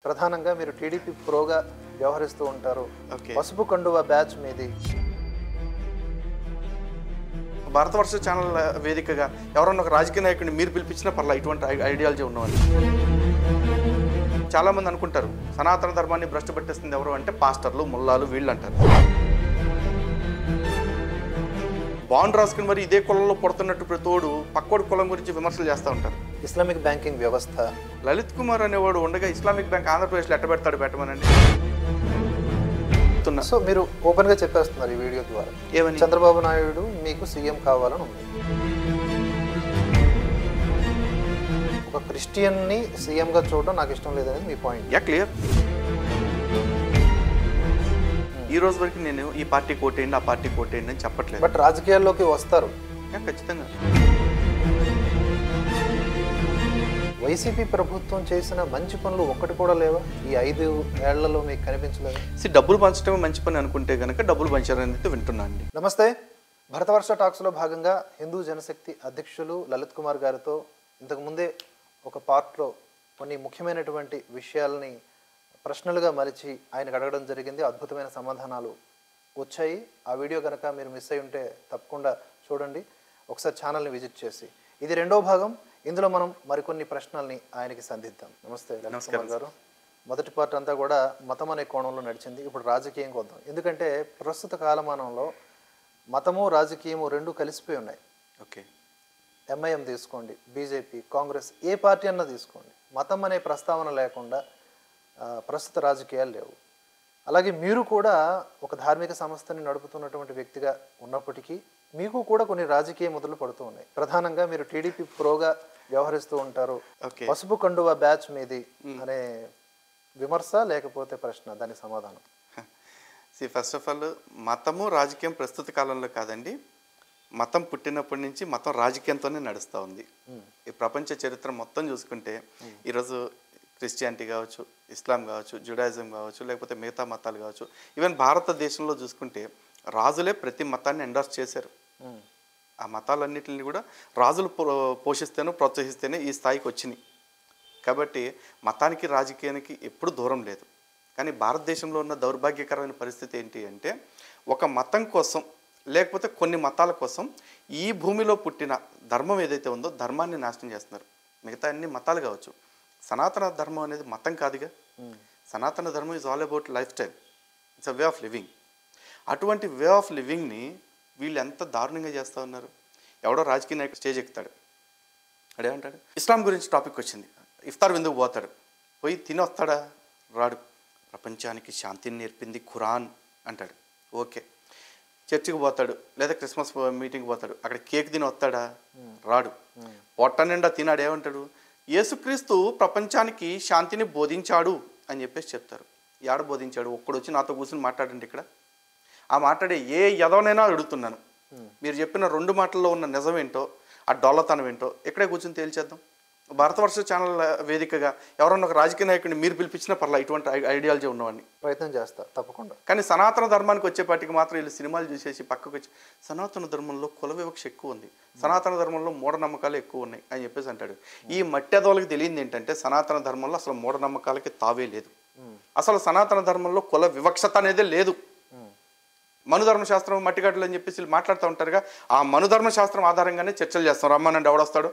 ప్రధానంగా మీరు టీడీపీ ప్రోగా వ్యవహరిస్తూ ఉంటారు. ఓకే. పసుపు కండువా బ్యాచ్ మీది. భారతవర్ష ఛానల్ వేదికగా ఎవరన్నా ఒక రాజకీయ నాయకుడిని మీరు పిలిపించినా పర్లా, ఇటువంటి ఐడియాలజీ ఉన్నవాళ్ళు. చాలామంది అనుకుంటారు సనాతన ధర్మాన్ని భ్రష్టు పట్టేస్తుంది ఎవరు అంటే పాస్టర్లు, ముల్లాలు, వీళ్ళు అంటారు. బాండ్ రాసుకుని మరి ఇదే కులంలో పుడుతున్నట్టు ప్రతోడు పక్కోడి కులం గురించి విమర్శలు చేస్తూ ఉంటారు. ఇస్లామిక్ బ్యాంకింగ్ వ్యవస్థ. లలిత్ కుమార్ అనేవాడు ఉండగా ఇస్లామిక్ బ్యాంక్ ఆంధ్రప్రదేశ్లో ఎట్టబెడతాడు పెట్టమనండి. సో మీరు ఓపెన్ గా చెప్పేస్తున్నారు ఈ వీడియో ద్వారా. ఏమని? చంద్రబాబు నాయుడు మీకు సీఎం కావాలని ఉంది. ఒక క్రిస్టియన్ ని సీఎం గా చూడడం నాకు ఇష్టం లేదనేది మీ పాయింట్. Yeah, clear. ఈ రోజు వరకు నేను ఈ పార్టీ కోటేయండి, ఆ పార్టీ కోటేయండి అని చెప్పట్లేదు. బట్ రాజకీయాల్లోకి వస్తారు. ఖచ్చితంగా. వైసీపీ ప్రభుత్వం చేసిన మంచి పనులు ఒక్కటి కూడా లేవా ఈ 5 ఏళ్లలో మీకు కనిపించలేదు? డబ్బులు పంచడమే మంచి పని అనుకుంటే కనుక డబ్బులు పంచారని వింటున్నాను అండి. నమస్తే. భరతవర్ష టాక్స్లో భాగంగా హిందూ జనశక్తి అధ్యక్షులు లలిత్ కుమార్ గారితో ఇంతకుముందే ఒక పార్ట్లో కొన్ని ముఖ్యమైనటువంటి విషయాలని ప్రశ్నలుగా మలిచి ఆయనకు అడగడం జరిగింది. అద్భుతమైన సమాధానాలు వచ్చాయి. ఆ వీడియో కనుక మీరు మిస్ అయి ఉంటే తప్పకుండా చూడండి, ఒకసారి ఛానల్ని విజిట్ చేసి. ఇది 2వ భాగం. ఇందులో మనం మరికొన్ని ప్రశ్నల్ని ఆయనకి సంధిద్దాం. నమస్తే లలిత్ కుమార్ గారు. మొదటి పార్ట్ అంతా కూడా మతం అనే కోణంలో నడిచింది. ఇప్పుడు రాజకీయంకి వద్దాం. ఎందుకంటే ప్రస్తుత కాలమానంలో మతము రాజకీయము రెండు కలిసిపోయి ఉన్నాయి. ఓకే. ఎంఐఎం తీసుకోండి, బీజేపీ, కాంగ్రెస్, ఏ పార్టీ అన్నా తీసుకోండి, మతం అనే ప్రస్తావన లేకుండా ప్రస్తుత రాజకీయాలు లేవు. అలాగే మీరు కూడా ఒక ధార్మిక సంస్థని నడుపుతున్నటువంటి వ్యక్తిగా ఉన్నప్పటికీ మీకు కూడా కొన్ని రాజకీయ ముద్రలు పడుతూ ఉన్నాయి. ప్రధానంగా మీరు టీడీపీ ప్రోగా వ్యవహరిస్తూ ఉంటారు. పసుపు కండువా బ్యాచ్ మీది అనే విమర్శ లేకపోతే ప్రశ్న, దానికి సమాధానం. ఫస్ట్ ఆఫ్ ఆల్ మతము రాజకీయం ప్రస్తుత కాలంలో కాదండి, మతం పుట్టినప్పటి నుంచి మతం రాజకీయంతోనే నడుస్తూ ఉంది. ఈ ప్రపంచ చరిత్ర మొత్తం చూసుకుంటే ఈరోజు క్రిస్టియానిటీ కావచ్చు, ఇస్లాం కావచ్చు, జుడాయిజం కావచ్చు, లేకపోతే మిగతా మతాలు కావచ్చు, ఈవెన్ భారతదేశంలో చూసుకుంటే రాజులే ప్రతి మతాన్ని ఎండోర్స్ చేశారు. ఆ మతాలన్నింటిని కూడా రాజులు పోషిస్తేనో ప్రోత్సహిస్తేనే ఈ స్థాయికి వచ్చినాయి. కాబట్టి మతానికి రాజకీయానికి ఎప్పుడు దూరం లేదు. కానీ భారతదేశంలో ఉన్న దౌర్భాగ్యకరమైన పరిస్థితి ఏంటి అంటే ఒక మతం కోసం లేకపోతే కొన్ని మతాల కోసం ఈ భూమిలో పుట్టిన ధర్మం ఏదైతే ఉందో ధర్మాన్ని నాశనం చేస్తున్నారు. మిగతా అన్ని మతాలు కావచ్చు, సనాతన ధర్మం అనేది మతం కాదుగా. సనాతన ధర్మం is all about life style, it's a way of living. అటువంటి వే ఆఫ్ లివింగ్ని వీళ్ళు ఎంత దారుణంగా చేస్తూ ఉన్నారు. ఎవడో రాజకీయ నాయకుడు స్టేజ్ ఎక్కుతాడు, అడేమంటాడు ఇస్లాం గురించి టాపిక్ వచ్చింది, ఇఫ్తార్ విందుకు పోతాడు, పోయి తిని వస్తాడా? రాడు. ప్రపంచానికి శాంతిని నేర్పింది ఖురాన్ అంటాడు. ఓకే. చర్చికి పోతాడు లేదా క్రిస్మస్ మీటింగ్కి పోతాడు, అక్కడ కేక్ తిని వస్తాడా? రాడు. పొట్ట నిండా తినాడు. ఏమంటాడు? యేసుక్రీస్తు ప్రపంచానికి శాంతిని బోధించాడు అని చెప్పేసి చెప్తారు. యాడ బోధించాడు? ఒక్కడు వచ్చి నాతో కూర్చొని మాట్లాడండి. ఇక్కడ ఆ మాట్లాడే ఏ యదవనైనా అడుగుతున్నాను, మీరు చెప్పిన 2 మాటల్లో ఉన్న నిజమేంటో ఆ డొల్లతనం ఏంటో ఇక్కడే కూర్చొని తేల్చేద్దాం. భారతవర్ష ఛానల్ వేదికగా ఎవరన్నా ఒక రాజకీయ నాయకుడిని మీరు పిలిపించినా పర్లా, ఇటువంటి ఐడియాలజీ ఉన్నవాడిని ప్రయత్నం చేస్తా తప్పకుండా. కానీ సనాతన ధర్మానికి వచ్చేపాటికి మాత్రం వీళ్ళు సినిమాలు చూసేసి పక్కకు వచ్చి సనాతన ధర్మంలో కుల వివక్ష ఎక్కువ ఉంది, సనాతన ధర్మంలో మూఢనమ్మకాలు ఎక్కువ ఉన్నాయి అని చెప్పేసి అంటాడు. ఈ మట్టెదోళ్ళకి తెలియంది ఏంటంటే సనాతన ధర్మంలో అసలు మూఢనమ్మకాలకి తావే లేదు. అసలు సనాతన ధర్మంలో కుల వివక్షత అనేదే లేదు. మనుధర్మశాస్త్రం మట్టిగడ్డలు అని చెప్పేసి వీళ్ళు మాట్లాడుతూ ఉంటారుగా, ఆ మనుధర్మశాస్త్రం ఆధారంగానే చర్చలు చేస్తాం. రమ్మనండి, ఎవడొస్తాడు?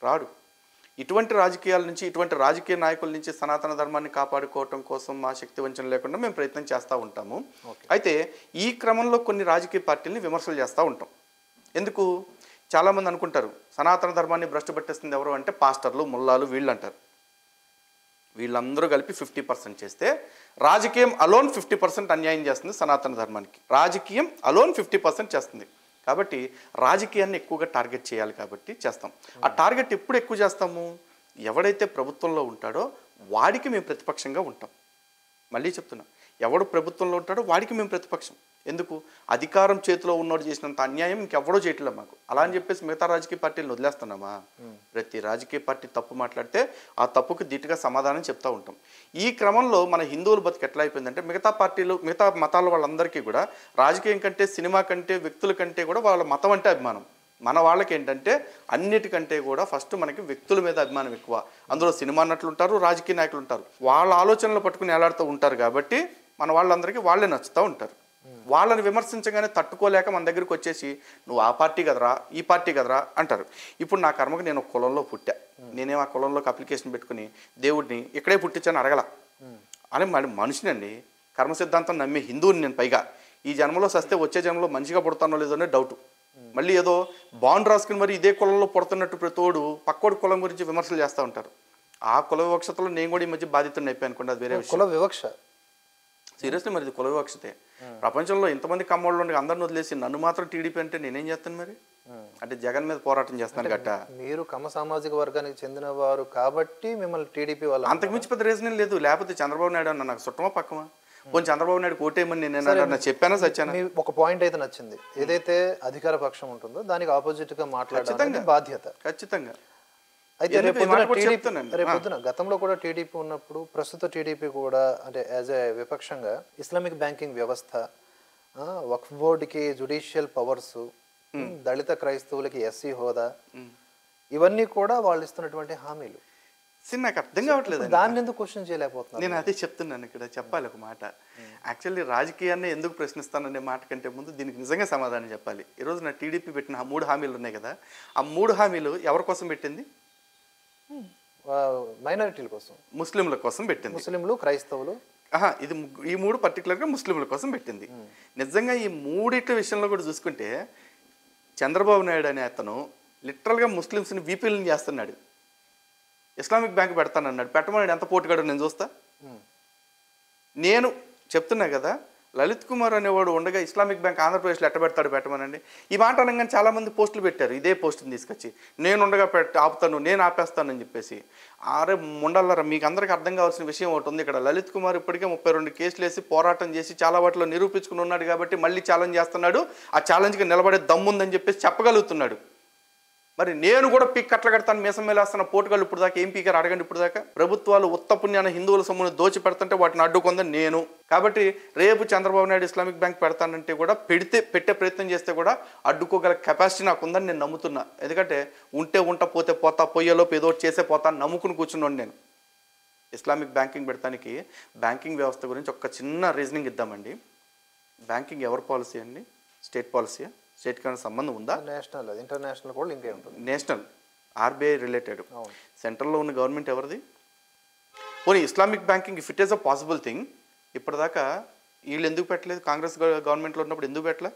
రాడు. ఇటువంటి రాజకీయాల నుంచి, ఇటువంటి రాజకీయ నాయకుల నుంచి సనాతన ధర్మాన్ని కాపాడుకోవటం కోసం మా శక్తి వంచన లేకుండా మేము ప్రయత్నం చేస్తూ ఉంటాము. అయితే ఈ క్రమంలో కొన్ని రాజకీయ పార్టీలని విమర్శలు చేస్తూ ఉంటాం. ఎందుకు? చాలామంది అనుకుంటారు సనాతన ధర్మాన్ని భ్రష్టు పట్టేస్తుంది ఎవరు అంటే పాస్టర్లు, ముల్లాలు, వీళ్ళు అంటారు. వీళ్ళందరూ కలిపి 50% చేస్తే రాజకీయం అలోన్ 50% అన్యాయం చేస్తుంది సనాతన ధర్మానికి. రాజకీయం అలోన్ 50% చేస్తుంది. కాబట్టి రాజకీయాన్ని ఎక్కువగా టార్గెట్ చేయాలి కాబట్టి చేస్తాం. ఆ టార్గెట్ ఎప్పుడు ఎక్కువ చేస్తాము? ఎవడైతే ప్రభుత్వంలో ఉంటాడో వాడికి మేము ప్రతిపక్షంగా ఉంటాం. మళ్ళీ చెప్తున్నా, ఎవడు ప్రభుత్వంలో ఉంటాడో వాడికి మేము ప్రతిపక్షం. ఎందుకు? అధికారం చేతిలో ఉన్నోడు చేసినంత అన్యాయం ఇంకెవడో చేయట్లేదు మాకు. అలా అని చెప్పేసి మిగతా రాజకీయ పార్టీలను వదిలేస్తున్నామా? ప్రతి రాజకీయ పార్టీ తప్పు మాట్లాడితే ఆ తప్పుకి ధీటుగా సమాధానం చెప్తూ ఉంటాం. ఈ క్రమంలో మన హిందువుల బతికి ఎట్లా అయిపోయిందంటే మిగతా పార్టీలు, మిగతా మతాల వాళ్ళందరికీ కూడా రాజకీయం కంటే, సినిమా కంటే, వ్యక్తుల కంటే కూడా వాళ్ళ మతం అంటే అభిమానం. మన వాళ్ళకి ఏంటంటే అన్నిటికంటే కూడా ఫస్ట్ మనకి వ్యక్తుల మీద అభిమానం ఎక్కువ. అందులో సినిమా నటులు ఉంటారు, రాజకీయ నాయకులు ఉంటారు. వాళ్ళ ఆలోచనలు పట్టుకుని ఎలాడుతూ ఉంటారు కాబట్టి మన వాళ్ళందరికీ వాళ్ళే నచ్చుతూ ఉంటారు. వాళ్ళని విమర్శించగానే తట్టుకోలేక మన దగ్గరికి వచ్చేసి నువ్వు ఆ పార్టీ కదరా, ఈ పార్టీ కదరా అంటారు. ఇప్పుడు నా కర్మకు నేను ఒక కులంలో పుట్టా, నేనేం ఆ కులంలోకి అప్లికేషన్ పెట్టుకుని దేవుడిని ఇక్కడే పుట్టించాను అడగల అని మనిషినండి. కర్మ సిద్ధాంతం నమ్మే హిందువుని నేను. పైగా ఈ జన్మలో సస్తే వచ్చే జన్మలో మనిషిగా పుడతానో లేదో అనే డౌట్. మళ్ళీ ఏదో బాండ్ రాసుకుని మరి ఇదే కులంలో పుడుతున్నట్టు ప్రతోడు పక్కోడి కులం గురించి విమర్శలు చేస్తూ ఉంటారు. ఆ కుల వివక్షతలో నేను కూడా ఈ మధ్య బాధితుడిని అయిపోయి అనుకోండి, అది వేరే విషయం. కుల వివక్ష సీరియస్లీ మరి ఇది కుల వివక్షతే. ప్రపంచంలో ఇంతమంది కమ్మోళ్ళు ఉండి అందరిని వదిలేసి నన్ను మాత్రం టీడీపీ అంటే నేనేం చేస్తాను మరి? అంటే జగన్ మీద పోరాటం చేస్తాను గట్ట. మీరు కమ్మ సామాజిక వర్గానికి చెందిన వారు కాబట్టి మిమ్మల్ని టీడీపీ వాళ్ళు అంతకుమించి పెద్ద రీజన్ లేదు. లేకపోతే చంద్రబాబు నాయుడు అన్న నాకు చుట్టమా పక్కమా? కొంచెం చంద్రబాబు నాయుడు కోటేయమని నేను చెప్పానా సచ్చానా? ఒక పాయింట్ అయితే నచ్చింది, ఏదైతే అధికార పక్షం ఉంటుందో దానికి ఆపోజిట్ గా మాట్లాడడం బాధ్యత ఖచ్చితంగా. అయితే రేపొద్దున గతంలో కూడా టీడీపీ ఉన్నప్పుడు, ప్రస్తుత టీడీపీ కూడా అంటే యాజ్ ఏ విపక్షంగా ఇస్లామిక్ బ్యాంకింగ్ వ్యవస్థ, వక్ఫ్ బోర్డుకి జుడిషియల్ పవర్స్, దళిత క్రైస్తవులకి ఎస్సీ హోదా, ఇవన్నీ కూడా వాళ్ళు ఇస్తున్నటువంటి హామీలు. నాకు అర్థం కావట్లేదు దాన్ని ఎందుకు క్వశ్చన్ చేయలేకపోతున్నాను. నేను అదే చెప్తున్నాను ఇక్కడ. చెప్పాలి ఒక మాట. యాక్చువల్లీ రాజకీయాన్ని ఎందుకు ప్రశ్నిస్తాననే మాట కంటే ముందు దీనికి నిజంగా సమాధానం చెప్పాలి. ఈరోజు నా టీడీపీ పెట్టిన 3 హామీలు ఉన్నాయి కదా, ఆ 3 హామీలు ఎవరి కోసం పెట్టింది? మైనారిటీల కోసం, ముస్లింల కోసం పెట్టింది. ముస్లింలు, క్రైస్తవులు. ఇది ఈ 3 పర్టికులర్గా ముస్లింల కోసం పెట్టింది. నిజంగా ఈ 3 విషయంలో కూడా చూసుకుంటే చంద్రబాబు నాయుడు అనే అతను లిటరల్గా ముస్లిమ్స్ని వీపీలను చేస్తున్నాడు. ఇస్లామిక్ బ్యాంక్ పెడతానన్నాడు, పెట్టమన్నాడు. ఎంత పోటుగాడు నేను చూస్తా. నేను చెప్తున్నా కదా, లలిత్ కుమార్ అనేవాడు ఉండగా ఇస్లామిక్ బ్యాంక్ ఆంధ్రప్రదేశ్లో ఎట్ట పెడతాడు పెట్టమనండి. ఈ మాట అనగానే చాలామంది పోస్టులు పెట్టారు, ఇదే పోస్టుని తీసుకొచ్చి నేను ఉండగా ఆపుతాను, నేను ఆపేస్తానని చెప్పేసి. ఆరే ముండల్లరా, మీకు అందరికీ అర్థం కావాల్సిన విషయం ఒకటి ఉంది ఇక్కడ. లలిత్ కుమార్ ఇప్పటికే 32 కేసులు వేసి పోరాటం చేసి చాలా వాటిలో నిరూపించుకుని ఉన్నాడు కాబట్టి మళ్ళీ ఛాలెంజ్ చేస్తున్నాడు. ఆ ఛాలెంజ్కి నిలబడే దమ్ముందని చెప్పేసి చెప్పగలుగుతున్నాడు. మరి నేను కూడా పీక్ కట్ల కడతాను, మీసం మేలేస్తున్న పోటుగాళ్ళు ఇప్పుడు దాకా ఏం పీకారు అడగండి. ఇప్పుడు దాకా ప్రభుత్వాలు ఉత్తపుణ్యాన హిందువుల సొమ్మును దోచి పెడుతుంటే వాటిని అడ్డుకుందని నేను. కాబట్టి రేపు చంద్రబాబు నాయుడు ఇస్లామిక్ బ్యాంక్ పెడతానంటే కూడా పెట్టే ప్రయత్నం చేస్తే కూడా అడ్డుకోగల కెపాసిటీ నాకు ఉందని నేను నమ్ముతున్నా. ఎందుకంటే ఉంటే పోతే పోతా, పోయేలోపు ఏదో చేసే పోతా నమ్ముకుని కూర్చున్నాను నేను. ఇస్లామిక్ బ్యాంకింగ్ పెడతానికి బ్యాంకింగ్ వ్యవస్థ గురించి ఒక చిన్న రీజనింగ్ ఇద్దామండి. బ్యాంకింగ్ ఎవరి పాలసీ అండి? స్టేట్ పాలసీయా? స్టేట్కి ఏమైనా సంబంధం ఉందా? నేషనల్, ఇంటర్నేషనల్ కూడా లింక్ అయి ఉంటుంది. National, RBI related. సెంట్రల్లో ఉన్న గవర్నమెంట్ ఎవరిది? పోనీ Islamic banking if it is a possible thing, ఇప్పటిదాకా వీళ్ళు ఎందుకు పెట్టలేదు? కాంగ్రెస్ గవర్నమెంట్లో ఉన్నప్పుడు ఎందుకు పెట్టలే?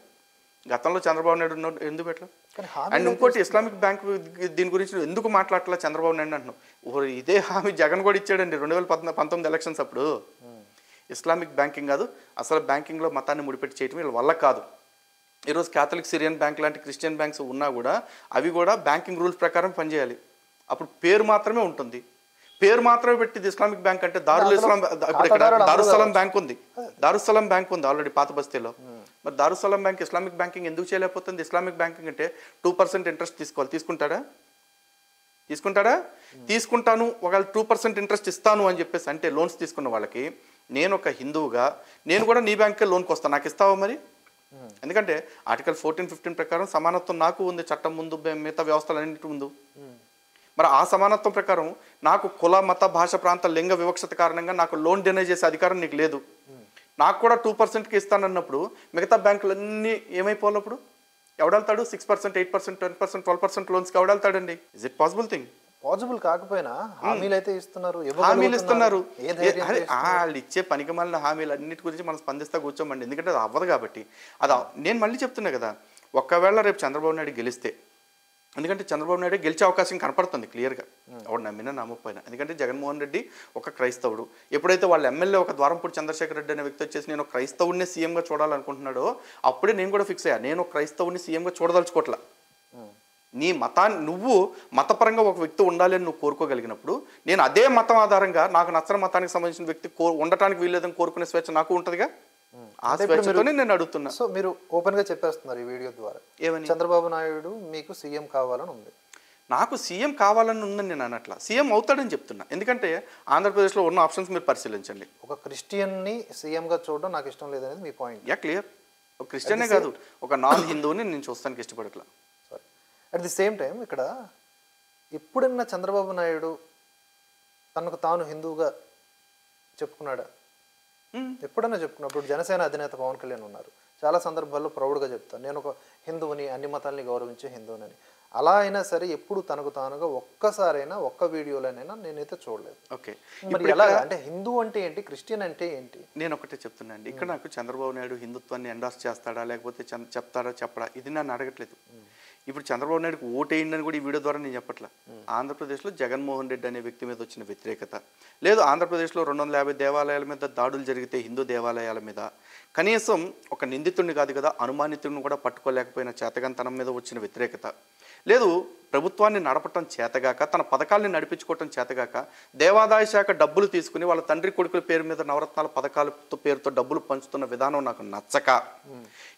గతంలో చంద్రబాబు నాయుడు ఉన్నప్పుడు ఎందుకు పెట్టలే? అండ్ ఇంకోటి, ఇస్లామిక్ బ్యాంక్ దీని గురించి ఎందుకు మాట్లాడలే చంద్రబాబు నాయుడు అంటున్నాం. ఇదే హామీ జగన్ కూడా ఇచ్చాడండి 2019 ఎలక్షన్స్ అప్పుడు. ఇస్లామిక్ బ్యాంకింగ్ కాదు, అసలు బ్యాంకింగ్లో మతాన్ని ముడిపెట్టి చేయటం వీళ్ళ వల్ల కాదు. ఈరోజు క్యాథలిక్ సిరియన్ బ్యాంక్ లాంటి క్రిస్టియన్ బ్యాంక్స్ ఉన్నా కూడా అవి కూడా బ్యాంకింగ్ రూల్స్ ప్రకారం పనిచేయాలి. అప్పుడు పేరు మాత్రమే ఉంటుంది. పేరు మాత్రమే పెట్టింది ఇస్లామిక్ బ్యాంక్ అంటే దారుల్ ఇస్లాం. ఇప్పుడు ఇక్కడ దారుస్సలాం బ్యాంక్ ఉంది, దారుస్సలాం బ్యాంక్ ఉంది ఆల్రెడీ పాత బస్తీలో. మరి దారుస్సలాం బ్యాంక్ ఇస్లామిక్ బ్యాంకింగ్ ఎందుకు చేయలేకపోతుంది? ఇస్లామిక్ బ్యాంకింగ్ అంటే 2% ఇంట్రెస్ట్ తీసుకోవాలి. తీసుకుంటాడా? తీసుకుంటాను. ఒకవేళ 2% ఇంట్రెస్ట్ ఇస్తాను అని చెప్పేసి అంటే లోన్స్ తీసుకున్న వాళ్ళకి, నేను ఒక హిందువుగా నేను కూడా నీ బ్యాంక్కే లోన్కి వస్తాను, నాకు ఇస్తావా మరి? ఎందుకంటే ఆర్టికల్ 14-15 ప్రకారం సమానత్వం నాకు ఉంది చట్టం ముందు, మిగతా వ్యవస్థలన్నింటి ముందు. మరి ఆ సమానత్వం ప్రకారం నాకు కుల, మత, భాష, ప్రాంత, లింగ వివక్షత కారణంగా నాకు లోన్ డినై చేసే అధికారం నీకు లేదు. నాకు కూడా 2%కి ఇస్తానన్నప్పుడు మిగతా బ్యాంకులన్నీ ఏమైపోవాలి? అప్పుడు ఎవడెళ్తాడు? 6%, 8%, 10%, 12% లోన్స్కి ఎవడెళ్తాడండి? Is it possible thing? Possible కాకపోయినా హామీలు అయితే ఇస్తున్నారు. వాళ్ళు ఇచ్చే పనికిమాలిన హామీలు అన్నిటి గురించి మనం స్పందిస్తా కూర్చోమండి. ఎందుకంటే అది అవ్వదు కాబట్టి. అది నేను మళ్ళీ చెప్తున్నా కదా, ఒకవేళ రేపు చంద్రబాబు నాయుడు గెలిస్తే, ఎందుకంటే చంద్రబాబు నాయుడు గెలిచే అవకాశం కనపడుతుంది క్లియర్గా, ఎవడు నమ్మినా నమ్మకపోయినా. ఎందుకంటే జగన్మోహన్ రెడ్డి ఒక క్రైస్తవుడు. ఎప్పుడైతే వాళ్ళ ఎమ్మెల్యే ఒక ద్వారంపూడి చంద్రశేఖర్ రెడ్డి అనే వ్యక్తి వచ్చేసి నేను క్రైస్తవుడిని సీఎంగా చూడాలనుకుంటున్నాడో అప్పుడే నేను కూడా ఫిక్స్ అయ్యా, నేను క్రైస్తవుడిని సీఎంగా చూడదలుచుకోవట్లా. నీ మతాన్ని నువ్వు మతపరంగా ఒక వ్యక్తి ఉండాలి అని నువ్వు కోరుకోగలిగినప్పుడు నేను అదే మతం ఆధారంగా నాకు నచ్చని మతానికి సంబంధించిన వ్యక్తి ఉండటానికి వీల్లేదని కోరుకునే స్వేచ్ఛ నాకు ఉంటుందిగా. ఆ స్వేచ్ఛతోనే నేను అడుగుతున్నా. సో మీరు ఓపెన్గా చెప్పేస్తున్నారు ఈ వీడియో ద్వారా, ఏమని? చంద్రబాబు నాయుడు మీకు సీఎం కావాలని ఉంది. నాకు సీఎం కావాలని ఉందని నేను అనట్లా, సీఎం అవుతాడని చెప్తున్నా. ఎందుకంటే ఆంధ్రప్రదేశ్లో ఉన్న ఆప్షన్స్ మీరు పరిశీలించండి. ఒక క్రిస్టియన్ని సీఎంగా చూడడం నాకు ఇష్టం లేదనేది మీ పాయింట్. క్లియర్. ఒక క్రిస్టియనే కాదు, ఒక నాన్ హిందువుని నేను చూస్తానికి ఇష్టపడట్లా. అట్ ది సేమ్ టైం ఇక్కడ ఎప్పుడన్నా చంద్రబాబు నాయుడు తనకు తాను హిందువుగా చెప్పుకున్నాడా? ఎప్పుడన్నా చెప్పుకున్నప్పుడు జనసేన అధినేత పవన్ కళ్యాణ్ ఉన్నారు, చాలా సందర్భాల్లో ప్రౌడ్గా చెప్తాను, నేను ఒక హిందువుని, అన్ని మతాల్ని గౌరవించే హిందువునని. అలా అయినా సరే ఎప్పుడు తనకు తానుగా ఒక్కసారైనా ఒక్క వీడియోలోనైనా నేనైతే చూడలేదు. ఓకే, మరి ఎలా అంటే హిందూ అంటే ఏంటి, క్రిస్టియన్ అంటే ఏంటి? నేను ఒకటే చెప్తున్నానండి, ఇక్కడ నాకు చంద్రబాబు నాయుడు హిందుత్వాన్ని ఎండార్స్ చేస్తాడా లేకపోతే చెప్తాడా చెప్పడా ఇది నన్ను అడగట్లేదు. ఇప్పుడు చంద్రబాబు నాయుడుకి ఓటేయండి అని కూడా ఈ వీడియో ద్వారా నేను చెప్పట్లా. ఆంధ్రప్రదేశ్లో జగన్మోహన్ రెడ్డి అనే వ్యక్తి మీద వచ్చిన వ్యతిరేకత, లేదు ఆంధ్రప్రదేశ్లో 250 దేవాలయాల మీద దాడులు జరిగితే హిందూ దేవాలయాల మీద కనీసం ఒక నిందితుడిని కాదు కదా అనుమానితుడిని కూడా పట్టుకోలేకపోయిన చేతగంతనం మీద వచ్చిన వ్యతిరేకత, లేదు ప్రభుత్వాన్ని నడపటం చేతగాక తన పథకాల్ని నడిపించుకోవటం చేతగాక దేవాదాయ శాఖ డబ్బులు తీసుకుని వాళ్ళ తండ్రి కొడుకుల పేరు మీద నవరత్నాల పథకాల పేరుతో డబ్బులు పంచుతున్న విధానం నాకు నచ్చక,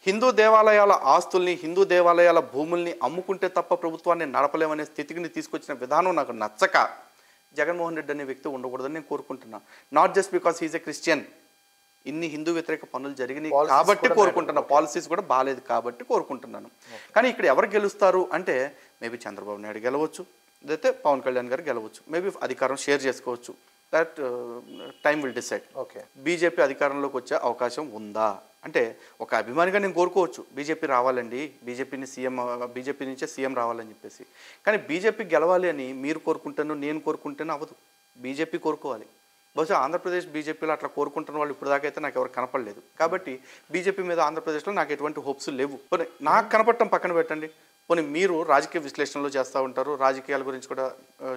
హిందూ దేవాలయాల ఆస్తుల్ని హిందూ దేవాలయాల భూముల్ని అమ్ముకుంటే తప్ప ప్రభుత్వాన్ని నడపలేమనే స్థితిని తీసుకొచ్చిన విధానం నాకు నచ్చక జగన్మోహన్ రెడ్డి అనే వ్యక్తి ఉండకూడదని నేను కోరుకుంటున్నాను. Not just because he's a Christian, ఇన్ని హిందూ వ్యతిరేక పనులు జరిగినాయి కాబట్టి కోరుకుంటున్నా, పాలసీస్ కూడా బాగాలేదు కాబట్టి కోరుకుంటున్నాను. కానీ ఇక్కడ ఎవరు గెలుస్తారు అంటే మేబీ చంద్రబాబు నాయుడు గెలవచ్చు, లేకపోతే పవన్ కళ్యాణ్ గారు గెలవచ్చు, మేబీ అధికారం షేర్ చేసుకోవచ్చు. That time will decide. Okay, BJP అధికారంలోకి వచ్చే అవకాశం ఉందా అంటే ఒక అభిమానిగా నేను కోరుకోవచ్చు బీజేపీ రావాలండి, బీజేపీ నుంచే సీఎం రావాలని చెప్పేసి. కానీ బీజేపీ గెలవాలి అని మీరు కోరుకుంటాను నేను కోరుకుంటేనే అవ్వదు, బీజేపీ కోరుకోవాలి. బహుశా ఆంధ్రప్రదేశ్ బీజేపీలో అట్లా కోరుకుంటున్న వాళ్ళు ఇప్పుడు దాకా అయితే నాకు ఎవరు కనపడలేదు. కాబట్టి బీజేపీ మీద ఆంధ్రప్రదేశ్లో నాకు ఎటువంటి హోప్స్ లేవు. పోనీ నాకు కనపడటం పక్కన పెట్టండి, పోనీ మీరు రాజకీయ విశ్లేషణలు చేస్తూ ఉంటారు, రాజకీయాల గురించి కూడా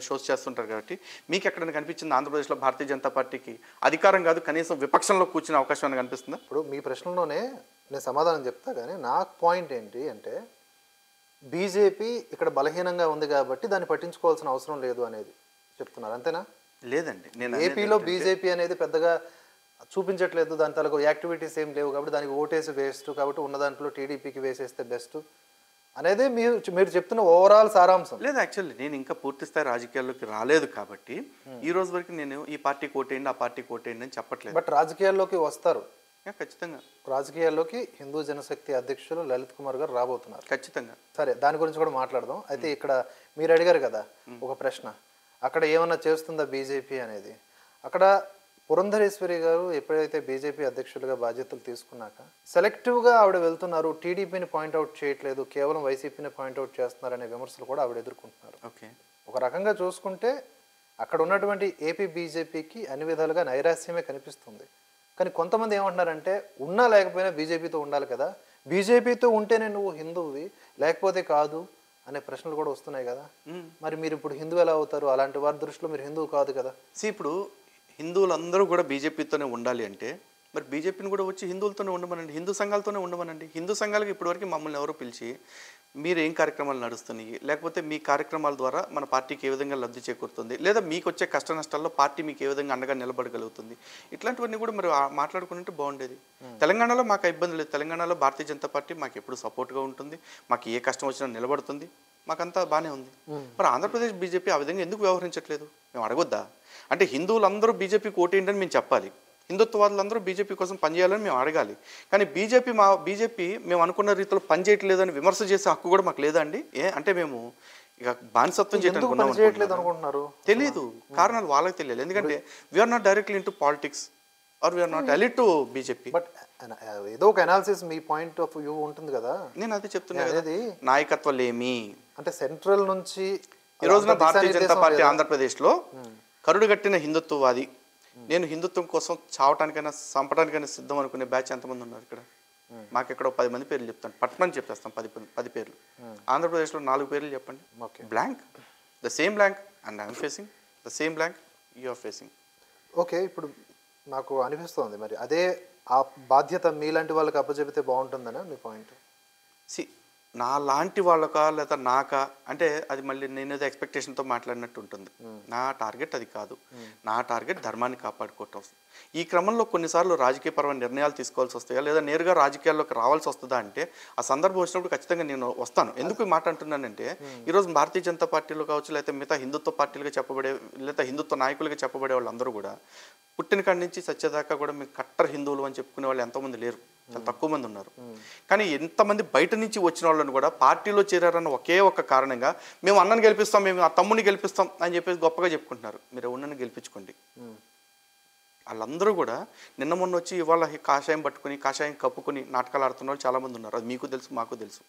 షోస్ చేస్తుంటారు కాబట్టి మీకు ఎక్కడైనా కనిపించింది ఆంధ్రప్రదేశ్లో భారతీయ జనతా పార్టీకి అధికారం కాదు కనీసం విపక్షంలో కూర్చునే అవకాశం అని కనిపిస్తుందా? ఇప్పుడు మీ ప్రశ్నలోనే నేను సమాధానం చెప్తా, కానీ నాకు పాయింట్ ఏంటి అంటే బీజేపీ ఇక్కడ బలహీనంగా ఉంది కాబట్టి దాన్ని పట్టించుకోవాల్సిన అవసరం లేదు అనేది చెప్తున్నారు, అంతేనా? లేదండి, నేను ఏపీలో బీజేపీ అనేది పెద్దగా చూపించట్లేదు, దాని తలకు యాక్టివిటీస్ ఏం లేవు కాబట్టి దానికి ఓటేసి వేస్ట్, కాబట్టి ఉన్న దాంట్లో టీడీపీకి వేసేస్తే బెస్ట్ అనేది మీరు చెప్తున్న ఓవరాల్ సారాంశం. లేదు, యాక్చువల్లీ నేను ఇంకా పూర్తి స్థాయి రాజకీయాల్లోకి రాలేదు కాబట్టి ఈ రోజు వరకు నేను ఈ పార్టీకి ఓటేయండి ఆ పార్టీకి ఓటేయండి అని చెప్పట్లేదు. బట్ రాజకీయాల్లోకి వస్తారు ఖచ్చితంగా, రాజకీయాల్లోకి హిందూ జనశక్తి అధ్యక్షులు లలిత్ కుమార్ గారు రాబోతున్నారు. ఖచ్చితంగా. సరే, దాని గురించి కూడా మాట్లాడదాం. అయితే ఇక్కడ మీరు అడిగారు కదా ఒక ప్రశ్న, అక్కడ ఏమన్నా చేస్తుందా బీజేపీ అనేది. అక్కడ పురంధరేశ్వరి గారు ఎప్పుడైతే బీజేపీ అధ్యక్షులుగా బాధ్యతలు తీసుకున్నాక సెలెక్టివ్గా ఆవిడ వెళ్తున్నారు, టీడీపీని పాయింట్అవుట్ చేయట్లేదు, కేవలం వైసీపీని పాయింట్అవుట్ చేస్తున్నారనే విమర్శలు కూడా ఆవిడ ఎదుర్కొంటున్నారు. ఓకే, ఒక రకంగా చూసుకుంటే అక్కడ ఉన్నటువంటి ఏపీ బీజేపీకి అన్ని విధాలుగా నైరాశ్యమే కనిపిస్తుంది. కానీ కొంతమంది ఏమంటున్నారంటే ఉన్నా లేకపోయినా బీజేపీతో ఉండాలి కదా, బీజేపీతో ఉంటేనే నువ్వు హిందువువి లేకపోతే కాదు అనే ప్రశ్నలు కూడా వస్తున్నాయి కదా. మరి మీరు ఇప్పుడు హిందూ ఎలా అవుతారు? అలాంటి వారి దృష్టిలో మీరు హిందువు కాదు కదా. ఇప్పుడు హిందువులందరూ కూడా బీజేపీతోనే ఉండాలి అంటే మరి బీజేపీని కూడా వచ్చి హిందువులతోనే ఉండమనండి, హిందూ సంఘాలతోనే ఉండమనండి. హిందూ సంఘాలకు ఇప్పటివరకు మమ్మల్ని ఎవరో పిలిచి మీరు ఏం కార్యక్రమాలు నడుస్తున్నాయి, లేకపోతే మీ కార్యక్రమాల ద్వారా మన పార్టీకి ఏ విధంగా లబ్ధి చేకూరుతుంది, లేదా మీకు వచ్చే కష్ట నష్టాల్లో పార్టీ మీకు ఏ విధంగా అండగా నిలబడగలుగుతుంది, ఇట్లాంటివన్నీ కూడా మరి మాట్లాడుకుంటే బాగుండేది. తెలంగాణలో మాకు ఇబ్బంది లేదు, తెలంగాణలో భారతీయ జనతా పార్టీ మాకు ఎప్పుడు సపోర్ట్గా ఉంటుంది, మాకు ఏ కష్టం వచ్చినా నిలబడుతుంది, మాకంతా బాగానే ఉంది. మరి ఆంధ్రప్రదేశ్ బీజేపీ ఆ విధంగా ఎందుకు వ్యవహరించట్లేదు? మేము అడగొద్దా? అంటే హిందువులందరూ బీజేపీకి ఓటేయండి అని మేము చెప్పాలి, హిందుత్వవాదులందరూ బీజేపీ కోసం పనిచేయాలని మేము అడగాలి. కానీ బీజేపీ మేము అనుకున్న రీతిలో పనిచేయట్లేదని విమర్శ చేసే హక్కు కూడా మాకు లేదా అండి? అంటే మేము ఇక బానిసత్వం చేయట్లేదు అనుకుంటున్నారు? తెలీదు, కారణాలు వాళ్ళకి తెలియాలి. ఎందుకంటే we're not directly into politics or we're not elite to BJP. But ఏదో ఒక అనాలిసిస్ మీ పాయింట్ ఆఫ్ వ్యూ ఉంటుంది కదా. నేను అదే చెప్తున్నా, నాయకత్వాలేమి అంటే సెంట్రల్ నుంచి ఈ రోజున భారతీయ జనతా పార్టీ ఆంధ్రప్రదేశ్లో కరుడుగట్టిన హిందుత్వవాది, నేను హిందుత్వం కోసం చావటానికైనా చంపడానికైనా సిద్ధం అనుకునే బ్యాచ్ ఎంతమంది ఉన్నారు ఇక్కడ? మాకు ఇక్కడ 10 మంది పేర్లు చెప్తాను, పట్టణం చెప్పేస్తాం 10 పేర్లు. ఆంధ్రప్రదేశ్లో 4 పేర్లు చెప్పండి. Blank, the same blank and I'm facing the same blank you are facing. Okay, ఇప్పుడు నాకు అనిపిస్తుంది మరి అదే ఆ బాధ్యత మీలాంటి వాళ్ళకి అప్పచెబితే బాగుంటుందనా మీ పాయింట్? నా లాంటి వాళ్ళకా లేదా నాకా అంటే అది మళ్ళీ నేనేదో ఎక్స్పెక్టేషన్తో మాట్లాడినట్టు ఉంటుంది. నా టార్గెట్ అది కాదు, నా టార్గెట్ ధర్మాన్ని కాపాడుకోవటం. ఈ క్రమంలో కొన్నిసార్లు రాజకీయపరమైన నిర్ణయాలు తీసుకోవాల్సి వస్తాయా, లేదా నేరుగా రాజకీయాల్లోకి రావాల్సి వస్తుందా అంటే ఆ సందర్భం వచ్చినప్పుడు ఖచ్చితంగా నేను వస్తాను. ఎందుకు మాట అంటున్నానంటే ఈరోజు భారతీయ జనతా పార్టీలో కావచ్చు, లేకపోతే మిగతా హిందుత్వ పార్టీలుగా చెప్పబడే లేదా హిందుత్వ నాయకులుగా చెప్పబడే వాళ్ళందరూ కూడా పుట్టిన కాడి నుంచి సత్యదాకా కూడా మేము కట్టర్ హిందువులు అని చెప్పుకునే వాళ్ళు ఎంతోమంది లేరు. చాలా తక్కువ మంది ఉన్నారు. కానీ ఎంతమంది బయట నుంచి వచ్చిన వాళ్ళని కూడా పార్టీలో చేరారన్న ఒకే ఒక కారణంగా మేము అన్నని గెలిపిస్తాం, మేము ఆ తమ్ముడిని గెలిపిస్తాం అని చెప్పేసి గొప్పగా చెప్పుకుంటున్నారు. మీరు ఉన్నని గెలిపించుకోండి. వాళ్ళందరూ కూడా నిన్న మొన్న వచ్చి ఇవాళ కాషాయం పట్టుకుని కాషాయం కప్పుకొని నాటకాలు ఆడుతున్న వాళ్ళు చాలామంది ఉన్నారు. అది మీకు తెలుసు, మాకు తెలుసు.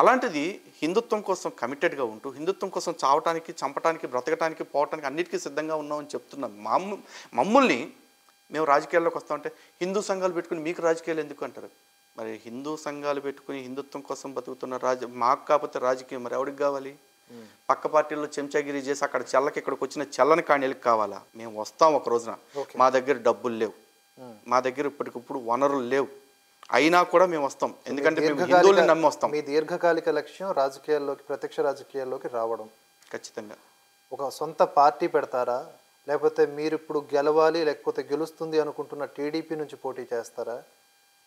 అలాంటిది హిందుత్వం కోసం కమిటెడ్గా ఉంటూ హిందుత్వం కోసం చావటానికి, చంపటానికి, బ్రతకటానికి, పోవటానికి అన్నిటికీ సిద్ధంగా ఉన్నామని చెప్తున్నాం. మమ్మల్ని మేము రాజకీయాల్లోకి వస్తామంటే హిందూ సంఘాలు పెట్టుకుని మీకు రాజకీయాలు ఎందుకు అంటారు. మరి హిందూ సంఘాలు పెట్టుకుని హిందుత్వం కోసం బతుకుతున్న మాకు కాకపోతే రాజకీయం మరి ఎవరికి కావాలి? పక్క పార్టీల్లో చెంచాగిరి చేసి అక్కడ చెల్లకి ఇక్కడికి వచ్చిన చెల్లని కాణీలకు కావాలా? మేము వస్తాం ఒక రోజున. మా దగ్గర డబ్బులు లేవు, మా దగ్గర ఇప్పటికిప్పుడు వనరులు లేవు, అయినా కూడా మేము వస్తాం. ఎందుకంటే మేము హిందువుల్ని నమ్మి వస్తాం. మీ దీర్ఘకాలిక లక్ష్యం రాజకీయాల్లోకి, ప్రత్యక్ష రాజకీయాల్లోకి రావడం. ఖచ్చితంగా. ఒక సొంత పార్టీ పెడతారా, లేకపోతే మీరు ఇప్పుడు గెలవాలి లేకపోతే గెలుస్తుంది అనుకుంటున్న టీడీపీ నుంచి పోటీ చేస్తారా,